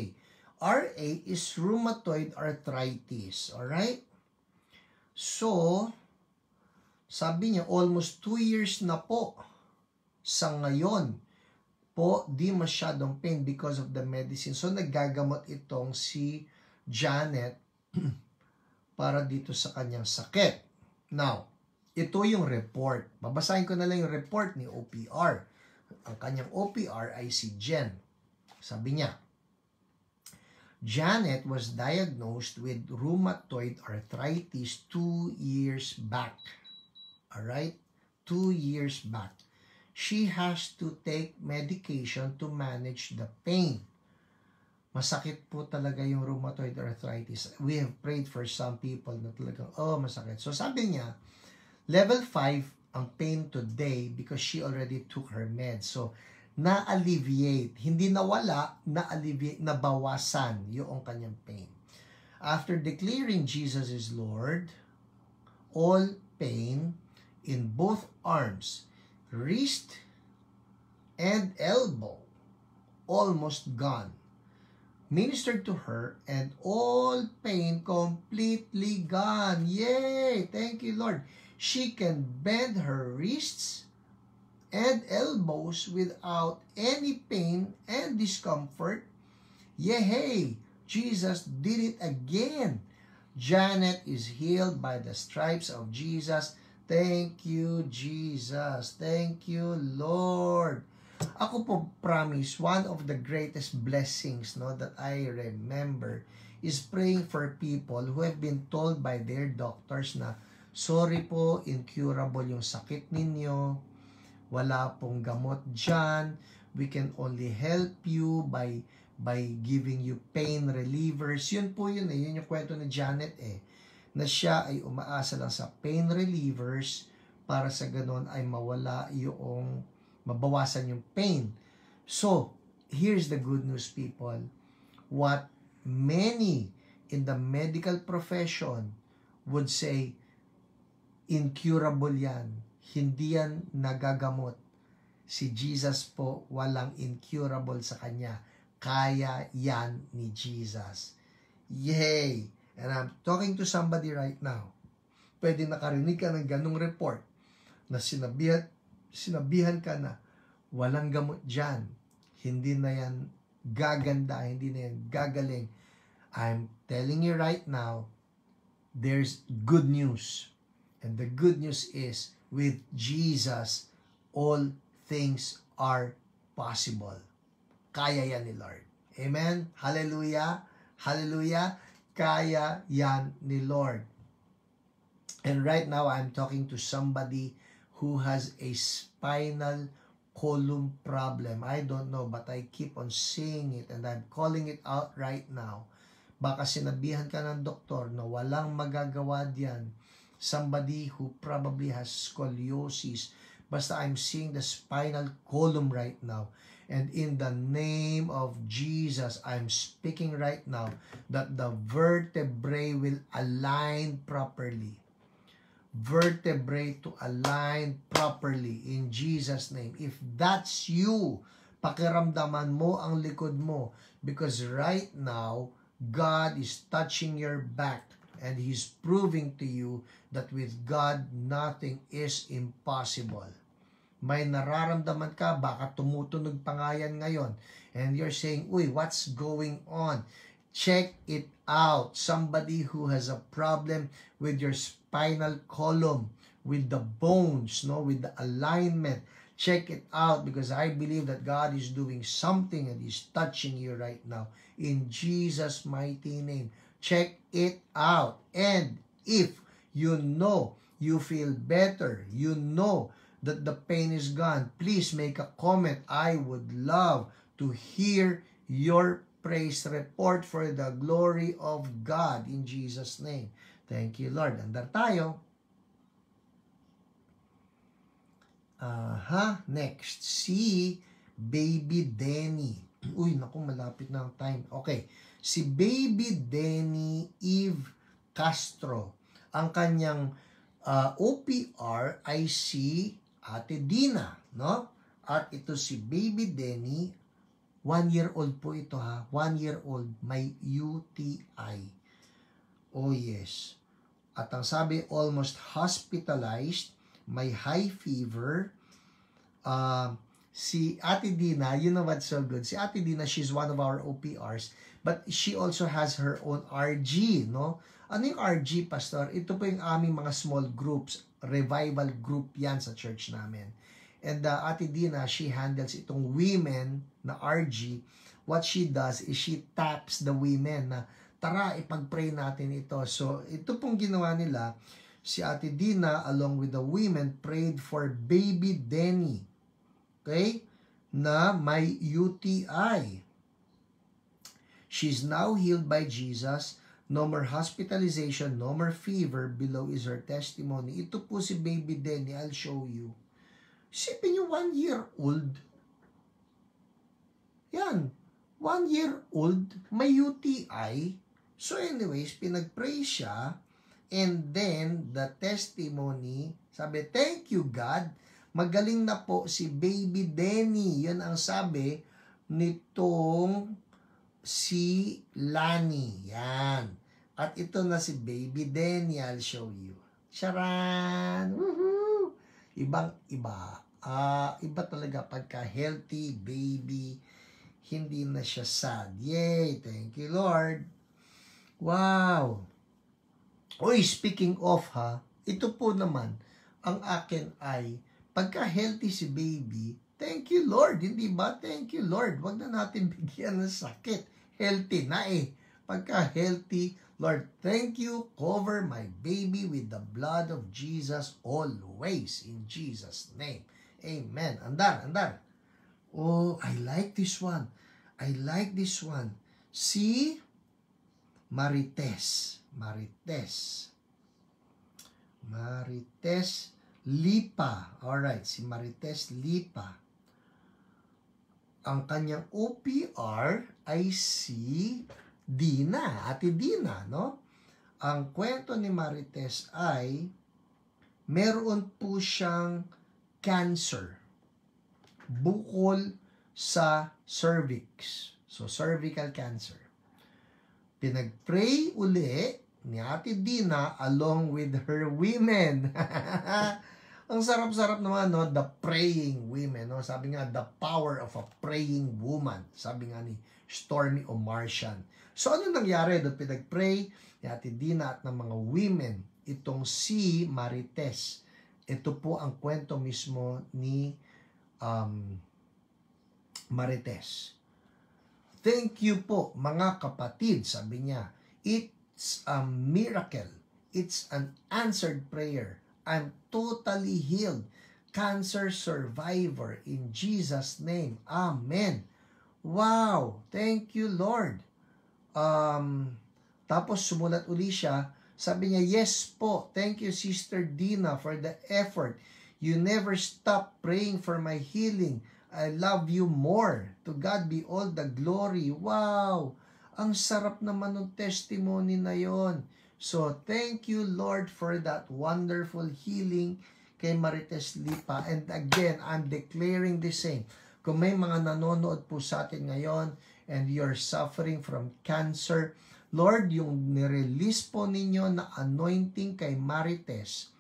RA is rheumatoid arthritis. Alright? So, sabi niya, almost 2 years na po sa ngayon po, di masyadong pain because of the medicine. So, naggagamot itong si Janet para dito sa kanyang sakit. Now, ito yung report. Babasahin ko na lang yung report ni OPR. Ang kanyang OPR ay si Jen. Sabi niya, Janet was diagnosed with rheumatoid arthritis 2 years back. Alright? 2 years back. She has to take medication to manage the pain. Masakit po talaga yung rheumatoid arthritis. We have prayed for some people na talagang, masakit. So sabi niya, level 5 ang pain today because she already took her meds. So, na-alleviate. Hindi nawala, na-alleviate, nabawasan yung kanyang pain. After declaring Jesus is Lord, all pain in both arms, wrist and elbow almost gone. Ministered to her and all pain completely gone. Yay! Thank you, Lord. She can bend her wrists and elbows without any pain and discomfort. Yay! Jesus did it again. Janet is healed by the stripes of Jesus. Thank you, Jesus. Thank you, Lord. Ako po promise, one of the greatest blessings that I remember is praying for people who have been told by their doctors na, sorry po, incurable yung sakit ninyo, wala pong gamot dyan, we can only help you by giving you pain relievers. Yun po yun yun yung kwento ni Janet na siya ay umaasa lang sa pain relievers para sa ganon ay mawala yung, mabawasan yung pain. So, here's the good news, people. What many in the medical profession would say, incurable yan. Hindi yan nagagamot. Si Jesus po, walang incurable sa kanya. Kaya yan ni Jesus. Yay! And I'm talking to somebody right now. Pwede nakarinig ka ng ganong report na sinabihan ka na walang gamot dyan. Hindi na yan gaganda, hindi na yan gagaling. I'm telling you right now, there's good news. And the good news is, with Jesus, all things are possible. Kaya yan ni Lord. Amen? Hallelujah! Hallelujah! Kaya yan ni Lord. And right now, I'm talking to somebody who has a spinal column problem. I don't know, but I keep on seeing it and I'm calling it out right now. Baka sinabihan ka ng doktor na walang magagawa diyan. Somebody who probably has scoliosis. Basta I'm seeing the spinal column right now. And in the name of Jesus, I'm speaking right now that the vertebrae will align properly. Vertebrae to align properly in Jesus' name. If that's you, pakiramdaman mo ang likod mo. Because right now, God is touching your back and He's proving to you that with God, nothing is impossible. May nararamdaman ka, baka tumutunog pa nga yan ngayon. And you're saying, uy, what's going on? Check it out. Somebody who has a problem with your spinal column, with the bones, no, with the alignment. Check it out, because I believe that God is doing something and He's touching you right now. In Jesus' mighty name. Check it out. And if you know you feel better, you know that the pain is gone, please make a comment. I would love to hear your praise report for the glory of God in Jesus' name. Thank you, Lord. Andar tayo. Next, si Baby Denny. Uy, naku, malapit na ang time. Okay, si Baby Denny Eve Castro. Ang kanyang OPR ay si Ate Dina, no? At ito si Baby Denny, 1 year old po ito, ha? 1 year old, may UTI. Oh yes. At ang sabi, almost hospitalized, may high fever. Si Ate Dina, you know what's so good? Si Ate Dina, she's one of our OPRs, but she also has her own RG, no? Ano yung RG, Pastor? Ito po yung aming mga small groups, revival group yan sa church namin. And Ate Dina, she handles itong women na RG. What she does is she taps the women na, tara, ipag-pray natin ito. So, ito pong ginawa nila, si Ate Dina, along with the women, prayed for Baby Denny. Okay? Na may UTI. She's now healed by Jesus. No more hospitalization, no more fever. Below is her testimony. Ito po si Baby Denny. I'll show you. Isipin niyo, 1 year old. Yan. 1 year old, may UTI. So anyways, pinag-pray siya. And then, the testimony, sabi, thank you God, magaling na po si Baby Denny. Yun ang sabi nitong si Lani. Yan. At ito na si Baby Denny. I'll show you. Charan! Woohoo! Ibang-iba. Iba talaga pagka healthy baby. Hindi na siya sad. Yay! Thank you, Lord. Wow! Oy, speaking of ito po naman, ang akin ay, pagka healthy si baby, thank you Lord, hindi ba? Thank you Lord, wag na natin bigyan ng sakit. Healthy na eh. Pagka healthy, Lord, thank you, cover my baby with the blood of Jesus always, in Jesus' name. Amen. Andar. Oh, I like this one. I like this one. Si Marites Lipa. Alright, si Marites Lipa. Ang kanyang OPR ay si Dina, Ate Dina, no? Ang kwento ni Marites ay meron po siyang cancer. Bukol sa cervix. So, cervical cancer. Pinag-pray uli ni Ate Dina along with her women. Ang sarap-sarap naman, no? The praying women, no? Sabi nga, the power of a praying woman. Sabi nga ni Stormy O'Martian. So, ano nangyari? Doon pinag-pray ni Ate Dina at ng mga women, itong si Marites. Ito po ang kwento mismo ni Marites. Thank you po, mga kapatid, sabi niya. It's a miracle. It's an answered prayer. I'm totally healed. Cancer survivor in Jesus' name. Amen. Wow. Thank you, Lord. Tapos sumulat uli siya. Sabi niya, yes po. Thank you, Sister Dina, for the effort. You never stop praying for my healing. I love you more. To God be all the glory. Wow! Ang sarap naman ng testimony na yon. So, thank you, Lord, for that wonderful healing kay Marites Lipa. And again, I'm declaring the same. Kung may mga nanonood po sa atin ngayon and you're suffering from cancer, Lord, yung nirelease po ninyo na anointing kay Marites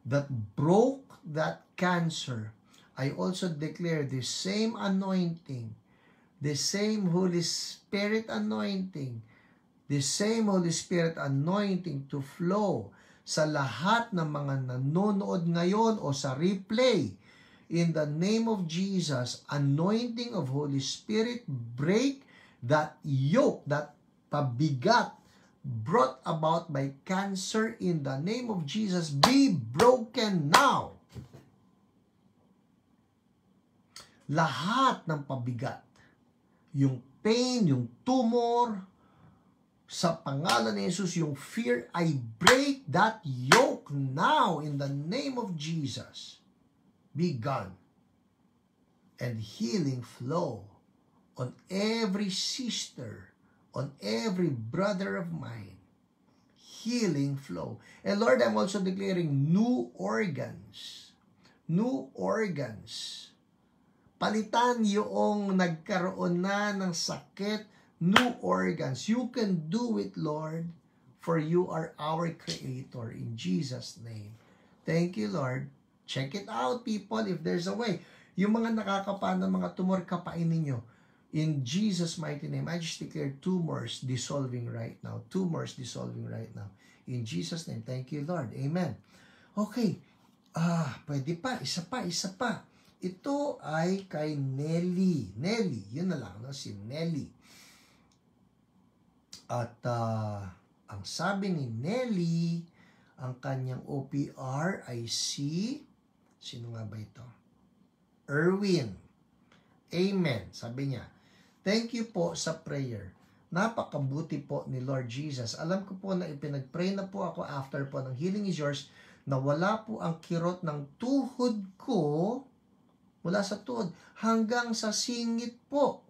that broke that cancer, I also declare the same anointing, the same Holy Spirit anointing, the same Holy Spirit anointing to flow sa lahat ng mga nanonood ngayon o sa replay. In the name of Jesus, anointing of Holy Spirit, break that yoke, that pabigat brought about by cancer in the name of Jesus. Be broken now. Lahat ng pabigat, yung pain, yung tumor, sa pangalan ni Jesus, yung fear, I break that yoke now in the name of Jesus. Be gone. And healing flow on every sister, on every brother of mine. Healing flow. And Lord, I'm also declaring new organs. New organs. Palitan yung nagkaroon na ng sakit, new organs. You can do it, Lord, for you are our Creator in Jesus' name. Thank you, Lord. Check it out, people, if there's a way. Yung mga nakakapa ng mga tumor, kapain ninyo. In Jesus' mighty name, I just declare tumors dissolving right now. Tumors dissolving right now. In Jesus' name, thank you, Lord. Amen. Okay. Pwede pa. Isa pa. Ito ay kay Nelly. Nelly, yun na lang, no? Si Nelly. At ang sabi ni Nelly, ang kanyang OPR ay si, sino nga ba ito? Erwin. Amen. Sabi niya, thank you po sa prayer. Napakabuti po ni Lord Jesus. Alam ko po na ipinag-pray na po ako after po ng Healing is Yours na wala po ang kirot ng tuhod ko mula sa tuhod hanggang sa singit po.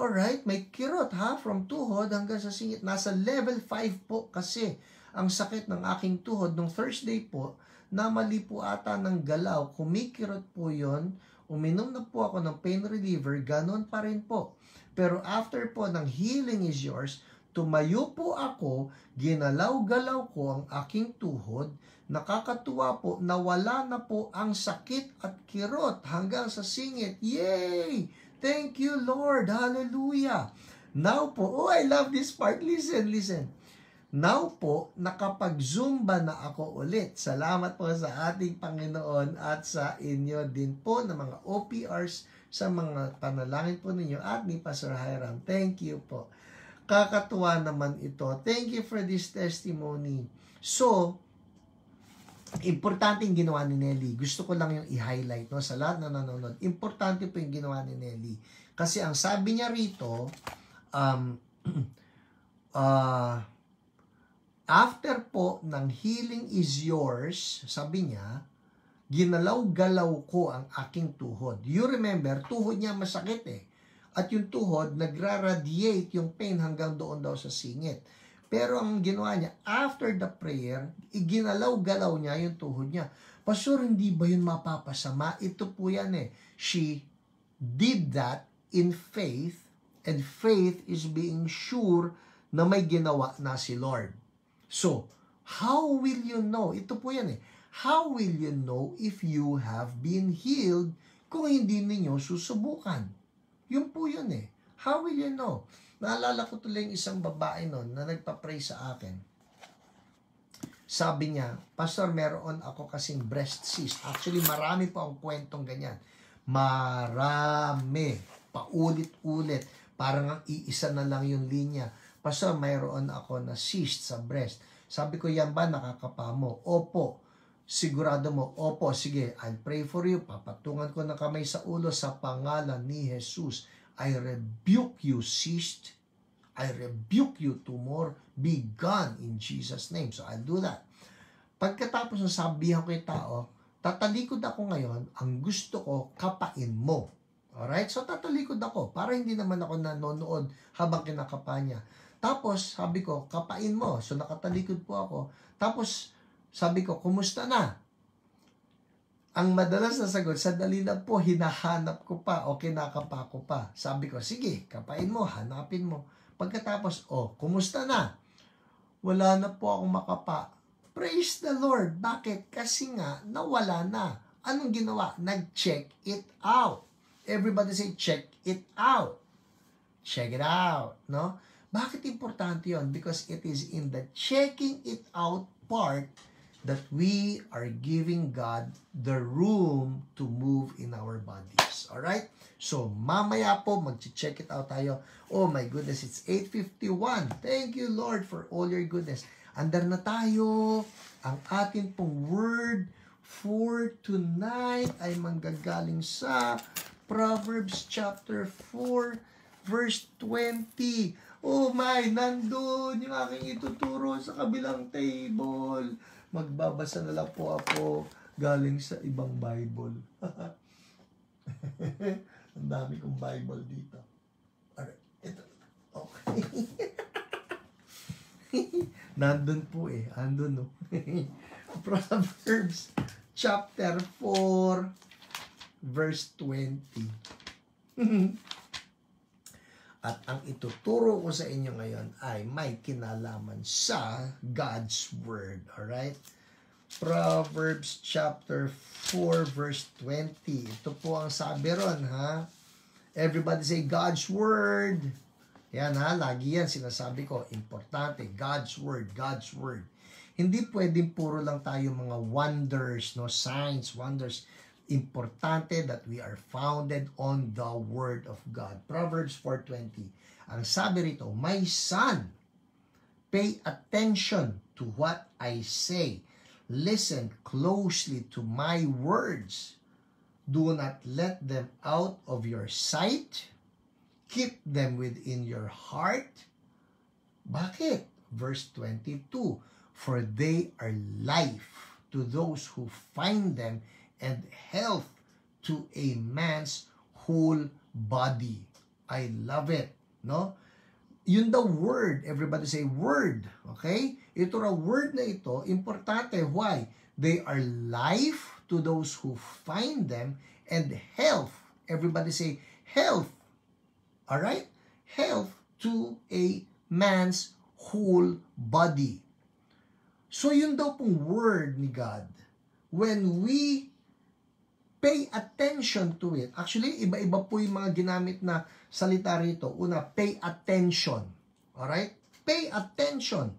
Alright, may kirot from tuhod hanggang sa singit. Nasa level 5 po kasi ang sakit ng aking tuhod. Nung Thursday po, namali po ata ng galaw. Kumikirot po yon. Uminom na po ako ng pain reliever. Ganon pa rin po. Pero after po ng Healing is Yours, tumayo po ako, ginalaw-galaw ko ang aking tuhod. Nakakatuwa po na wala na po ang sakit at kirot hanggang sa singit. Yay! Thank you, Lord. Hallelujah. Now po, I love this part. Listen. Now po, nakapag-zumba na ako ulit. Salamat po sa ating Panginoon at sa inyo din po na mga OPRs sa mga panalangin po ninyo at ni Pastor Hiram. Thank you po. Kakatuwa naman ito. Thank you for this testimony. So, importante yung ginawa ni Nelly. Gusto ko lang yung i-highlight, no, sa lahat na nanonood. Importante po yung ginawa ni Nelly. Kasi ang sabi niya rito, after po ng Healing is Yours, sabi niya, ginalaw-galaw ko ang aking tuhod. You remember, tuhod niya masakit eh. At yung tuhod, nagra-radiate yung pain hanggang doon daw sa singit. Pero ang ginawa niya, after the prayer, iginalaw-galaw niya yung tuhod niya. Pastor, hindi ba yun mapapasama? Ito po yan eh. She did that in faith, and faith is being sure na may ginawa na si Lord. So, how will you know? Ito po yan eh. How will you know if you have been healed kung hindi ninyo susubukan? Yun po yun eh. How will you know? Naalala ko tuloy yung isang babae noon na nagpa-pray sa akin. Sabi niya, Pastor, meron ako kasing breast cyst. Actually, marami po ang kwentong ganyan. Marami. Paulit-ulit. Parang ang iisa na lang yung linya. Pastor, mayroon ako na cyst sa breast. Sabi ko, yan ba nakakapa mo? Opo. Sigurado mo? Opo. Sige, I'll pray for you. Papatungan ko ng kamay sa ulo sa pangalan ni Jesus. I rebuke you, cyst. I rebuke you, tumor. Be gone in Jesus' name. So, I'll do that. Pagkatapos ng sabihan ko yung tao, tatalikod ako ngayon, ang gusto ko, kapain mo. Alright? So, tatalikod ako para hindi naman ako nanonood habang kinakapa niya. Tapos, sabi ko, kapain mo. So, nakatalikod po ako. Tapos, sabi ko, kumusta na? Ang madalas na sagot, sandali lang po, hinahanap ko pa o kinakapa ko pa. Sabi ko, sige, kapain mo, hanapin mo. Pagkatapos, kumusta na? Wala na po akong makapa. Praise the Lord. Bakit? Kasi nga, nawala na. Anong ginawa? Nag-check it out. Everybody say, check it out. Check it out. No? Bakit importante yon? Because it is in the checking it out part that we are giving God the room to move in our bodies. Alright? So, mamaya po, mag-check it out tayo. Oh my goodness, it's 8:51. Thank you, Lord, for all your goodness. Andar na tayo. Ang atin pong word for tonight ay manggagaling sa Proverbs chapter 4, verse 20. Oh my, nandun yung aking ituturo sa kabilang table. Magbabasa na lang po ako galing sa ibang Bible. Ang dami kong Bible dito. Alright, ito. Okay. Nandun po andun no. Proverbs chapter 4 verse 20. At ang ituturo ko sa inyo ngayon ay may kinalaman sa God's Word. Alright? Proverbs chapter 4 verse 20. Ito po ang sabi ron, ha? Everybody say God's Word. Yan ha, lagi yan sinasabi ko. Importante, God's Word, God's Word. Hindi pwedeng puro lang tayo mga wonders, no? Signs, wonders. Importante that we are founded on the Word of God. Proverbs 4:20. Ang sabi rito, my son, pay attention to what I say. Listen closely to my words. Do not let them out of your sight. Keep them within your heart. Bakit? Verse 22. For they are life to those who find them and health to a man's whole body. I love it, no? Yun the word. Everybody say word, okay? Ito raw word na ito, importante. Why? They are life to those who find them and health. Everybody say health. Alright? Health to a man's whole body. So yun daw pong word ni God. When we pay attention to it. Actually, iba-iba po yung mga ginamit na salita rito. Una, pay attention. Alright? Pay attention.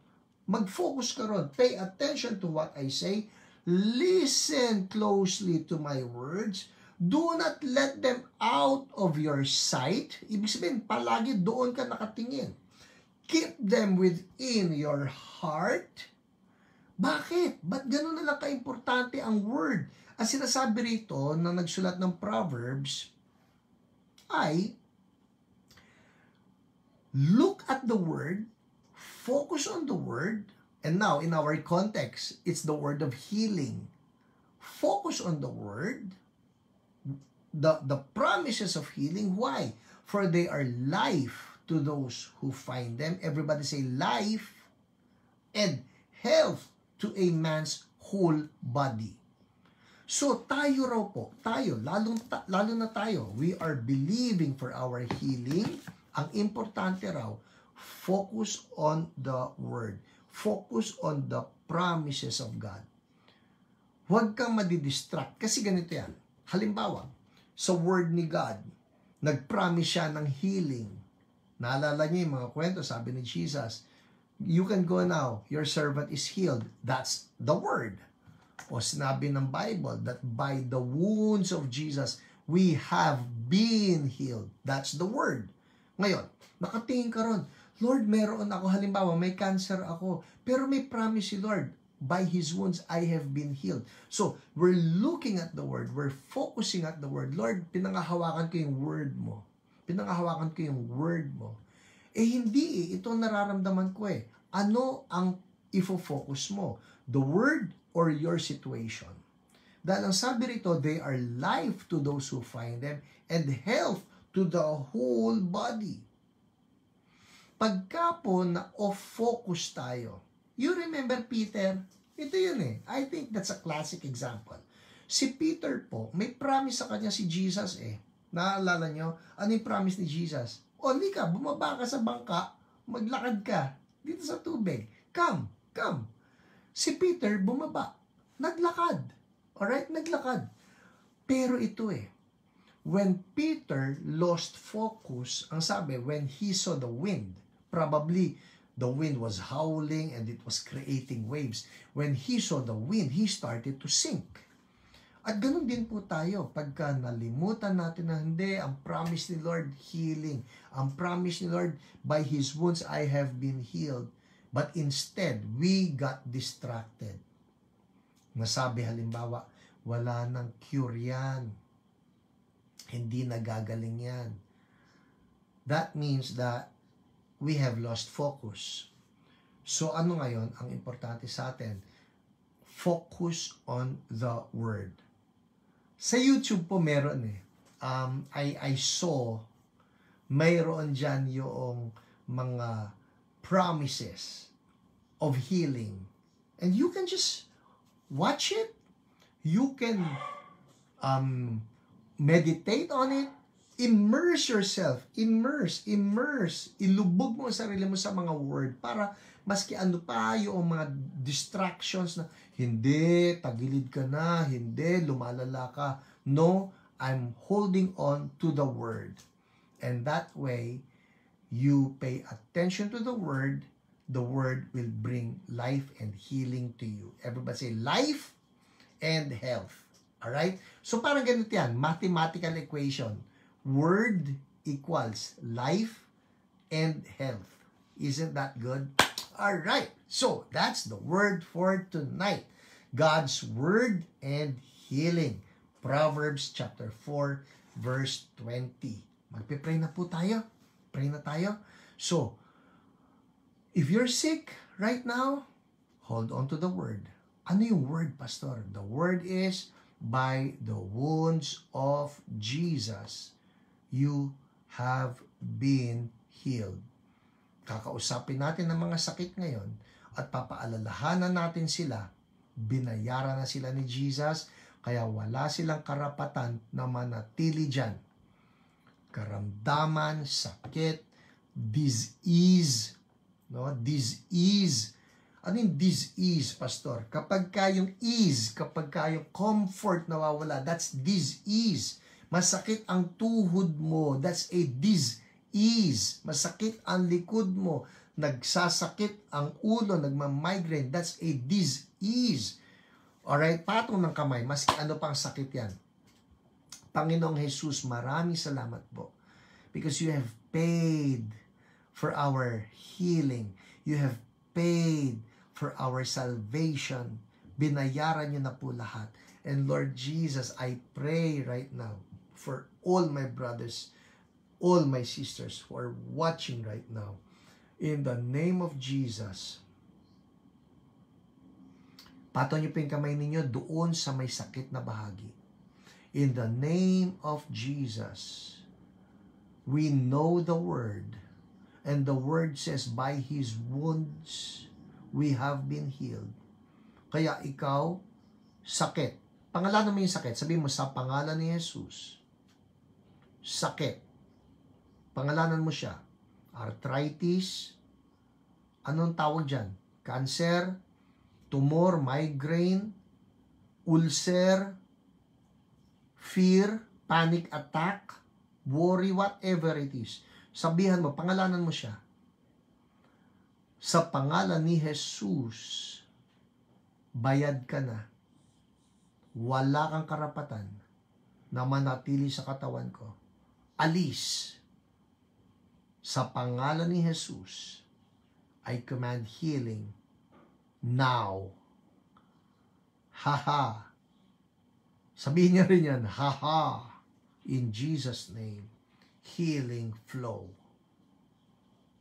Mag-focus ka ron. Pay attention to what I say. Listen closely to my words. Do not let them out of your sight. Ibig sabihin, palagi doon ka nakatingin. Keep them within your heart. Bakit? Ba't gano'n na lang ka-importante ang word? Ang sinasabi rito na nagsulat ng Proverbs ay look at the word, focus on the word, and now in our context, it's the word of healing. Focus on the word, the promises of healing. Why? For they are life to those who find them. Everybody say life and health to a man's whole body. So tayo raw po, lalo na tayo, we are believing for our healing. Ang importante raw, focus on the word. Focus on the promises of God. Huwag kang madidistract. Kasi ganito yan. Halimbawa, sa word ni God, nag-promise siya ng healing. Naalala niyo yung mga kwento, sabi ni Jesus, you can go now, your servant is healed. That's the word. O sinabi ng Bible that by the wounds of Jesus, we have been healed. That's the word. Ngayon, nakatingin ka ron, Lord, meron ako, halimbawa, may cancer ako, pero may promise si Lord, by His wounds, I have been healed. So, we're looking at the word, we're focusing at the word. Lord, pinangahawakan ko yung word mo. Pinangahawakan ko yung word mo. Hindi ito nararamdaman ko Ano ang ifo-focus mo? The word or your situation? Dahil ang sabi rito, they are life to those who find them and health to the whole body. Pagka po na off-focus tayo, you remember Peter? Ito yun I think that's a classic example. Si Peter po, may promise sa kanya si Jesus eh. Naalala nyo? Ano yung promise ni Jesus? O, ka, bumaba ka sa bangka, maglakad ka dito sa tubig. Come. Si Peter bumaba, naglakad. Alright, naglakad. Pero ito when Peter lost focus, ang sabi, when he saw the wind, probably the wind was howling and it was creating waves. When he saw the wind, he started to sink. At ganun din po tayo, pagka nalimutan natin na hindi, ang promise ni Lord, healing. Ang promise ni Lord, by His wounds I have been healed. But instead, we got distracted. Nasabi halimbawa, wala nang cure yan. Hindi nagagaling yan. That means that we have lost focus. So ano ngayon ang importante sa atin? Focus on the Word. Sa YouTube po meron I saw mayroon dyan yung mga promises of healing. And you can just watch it. You can meditate on it. Immerse yourself. Immerse. Ilubog mo ang sarili mo sa mga word para maski ano pa yung mga distractions na hindi, tagilid ka na, hindi, lumalala ka. No, I'm holding on to the word. And that way, you pay attention to the word will bring life and healing to you. Everybody say life and health. Alright? So parang ganito yan, mathematical equation. Word equals life and health. Isn't that good? Alright, so that's the word for tonight. God's word and healing. Proverbs chapter 4, verse 20. Magpipray na po tayo. Pray na tayo. So, if you're sick right now, hold on to the word. Ano yung word, Pastor? The word is, by the wounds of Jesus, you have been healed. Kakausapin natin ang mga sakit ngayon at papaalalahanan natin sila, binayaran na sila ni Jesus, kaya wala silang karapatan na manatili dyan. Karamdaman, sakit, disease, no? Disease. Ano yung disease, Pastor? Kapag yung ease, kapag yung comfort nawawala, that's disease. Masakit ang tuhod mo, that's a disease. Masakit ang likod mo, nagsasakit ang ulo, nagmamigraine, that's a disease. Alright, patong ng kamay, maski ano pang sakit yan. Panginoong Jesus, maraming salamat po. Because you have paid for our healing. You have paid for our salvation. Binayaran niyo na po lahat. And Lord Jesus, I pray right now for all my brothers, all my sisters who are watching right now. In the name of Jesus, patong niyo po yung kamay ninyo doon sa may sakit na bahagi. In the name of Jesus, we know the word. And the word says, by His wounds, we have been healed. Kaya ikaw, sakit. Pangalanan mo yung sakit. Sabihin mo, sa pangalan ni Jesus, sakit. Pangalanan mo siya. Arthritis. Anong tawag dyan? Cancer, tumor, migraine, ulcer, fear, panic attack, worry, whatever it is. Sabihan mo, pangalanan mo siya. Sa pangalan ni Jesus, bayad ka na. Wala kang karapatan na manatili sa katawan ko. Alis. Sa pangalan ni Jesus, I command healing now. Haha. Sabihin niya rin yan, haha. In Jesus' name, healing flow.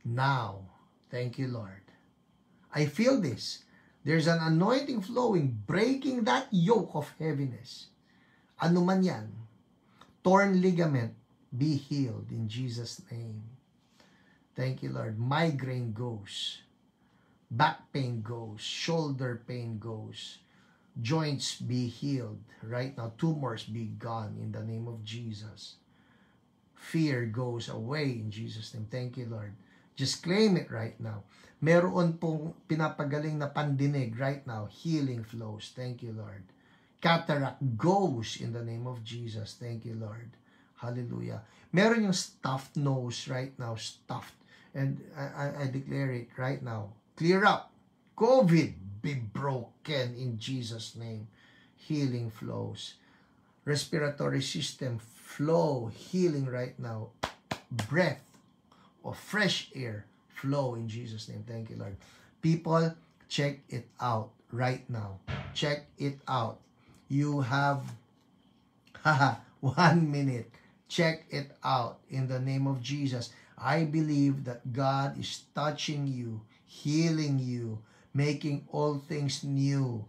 Now, thank you, Lord. I feel this. There's an anointing flowing, breaking that yoke of heaviness. Ano man yan, torn ligament, be healed in Jesus' name. Thank you, Lord. Migraine goes. Back pain goes. Shoulder pain goes. Joints be healed right now. Tumors be gone in the name of Jesus. Fear goes away in Jesus' name. Thank you, Lord. Just claim it right now. Meron pong pinapagaling na pandinig right now. Healing flows. Thank you, Lord. Cataract goes in the name of Jesus. Thank you, Lord. Hallelujah. Meron yung stuffed nose right now. Stuffed. And I declare it right now. Clear up. COVID be broken in Jesus' name. Healing flows. Respiratory system flow. Healing right now. Breath of fresh air flow in Jesus' name. Thank you, Lord. People, check it out right now. Check it out. You have 1 minute. Check it out in the name of Jesus. I believe that God is touching you, healing you, making all things new,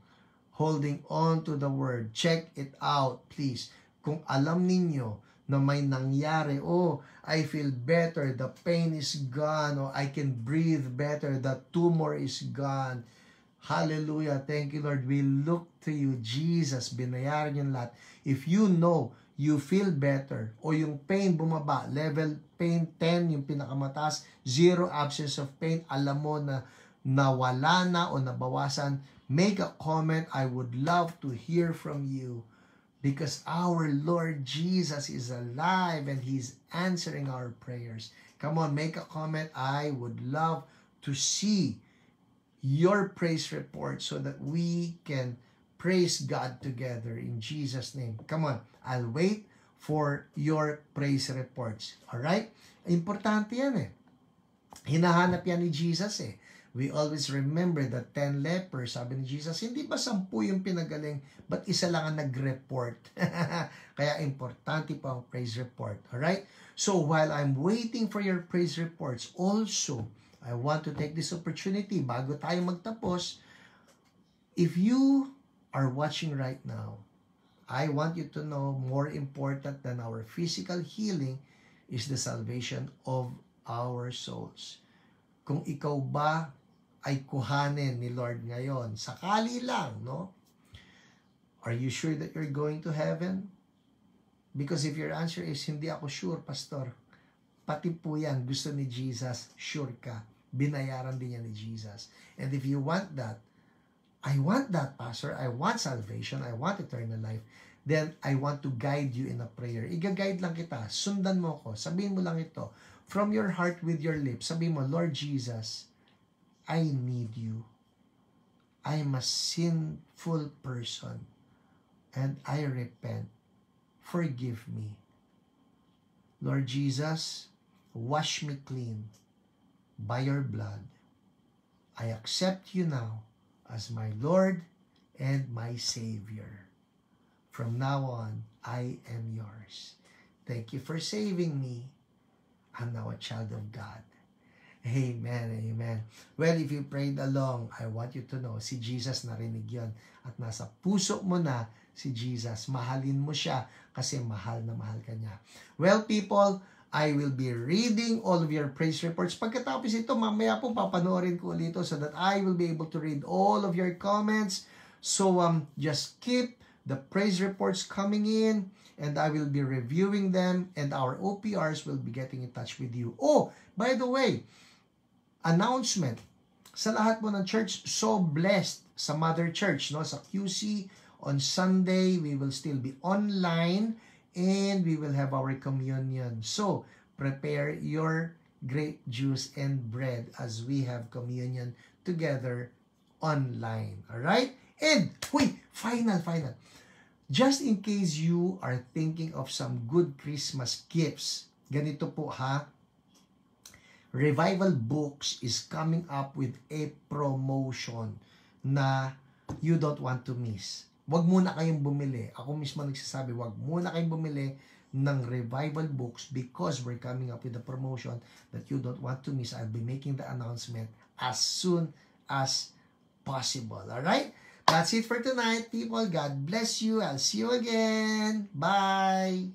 holding on to the word. Check it out, please. Kung alam ninyo na may nangyari, oh, I feel better, the pain is gone, or I can breathe better, the tumor is gone. Hallelujah. Thank you, Lord. We look to you, Jesus. Binayaran yung lahat. If you know, you feel better, o yung pain bumaba, level pain 10, yung pinakamataas, 0 absence of pain, alam mo na nawala na o nabawasan, make a comment. I would love to hear from you because our Lord Jesus is alive and He's answering our prayers. Come on, make a comment. I would love to see your praise report so that we can praise God together in Jesus' name. Come on, I'll wait for your praise reports. Alright? Importante yan eh. Hinahanap yan ni Jesus eh. We always remember the 10 lepers, sabi ni Jesus, hindi ba 10 yung pinagaling, but isa lang ang nag-report. Kaya importante po ang praise report. Alright? So while I'm waiting for your praise reports, also, I want to take this opportunity, bago tayo magtapos, if you are watching right now, I want you to know more important than our physical healing is the salvation of our souls. Kung ikaw ba ay kuhanin ni Lord ngayon, sakali lang, no? Are you sure that you're going to heaven? Because if your answer is, hindi ako sure, Pastor, pati po yan, gusto ni Jesus, sure ka. Binayaran din niya ni Jesus. And if you want that, I want that, Pastor, I want salvation, I want eternal life, then I want to guide you in a prayer. Iga-guide lang kita, sundan mo ko, sabihin mo lang ito, from your heart with your lips, sabihin mo, Lord Jesus, I need you. I am a sinful person and I repent. Forgive me. Lord Jesus, wash me clean by your blood. I accept you now as my Lord and my Savior. From now on, I am yours. Thank you for saving me. I'm now a child of God. Amen, amen. Well, if you prayed along, I want you to know, si Jesus narinig yon at nasa puso mo na si Jesus. Mahalin mo siya kasi mahal na mahal ka niya. Well, people, I will be reading all of your praise reports. Pagkatapos ito, mamaya po papanoorin ko ulit ito so that I will be able to read all of your comments. So, just keep the praise reports coming in and I will be reviewing them and our OPRs will be getting in touch with you. Oh, by the way, announcement sa lahat mo ng church, so blessed sa Mother Church, no? Sa QC on Sunday, we will still be online and we will have our communion. So, prepare your grape juice and bread as we have communion together online. Alright? And, wait, final. Just in case you are thinking of some good Christmas gifts, ganito po ha, Revival Books is coming up with a promotion na you don't want to miss. Wag muna kayong bumili. Ako mismo nagsasabi, wag muna kayong bumili ng Revival Books because we're coming up with a promotion that you don't want to miss. I'll be making the announcement as soon as possible. Alright? That's it for tonight, people. God bless you. I'll see you again. Bye!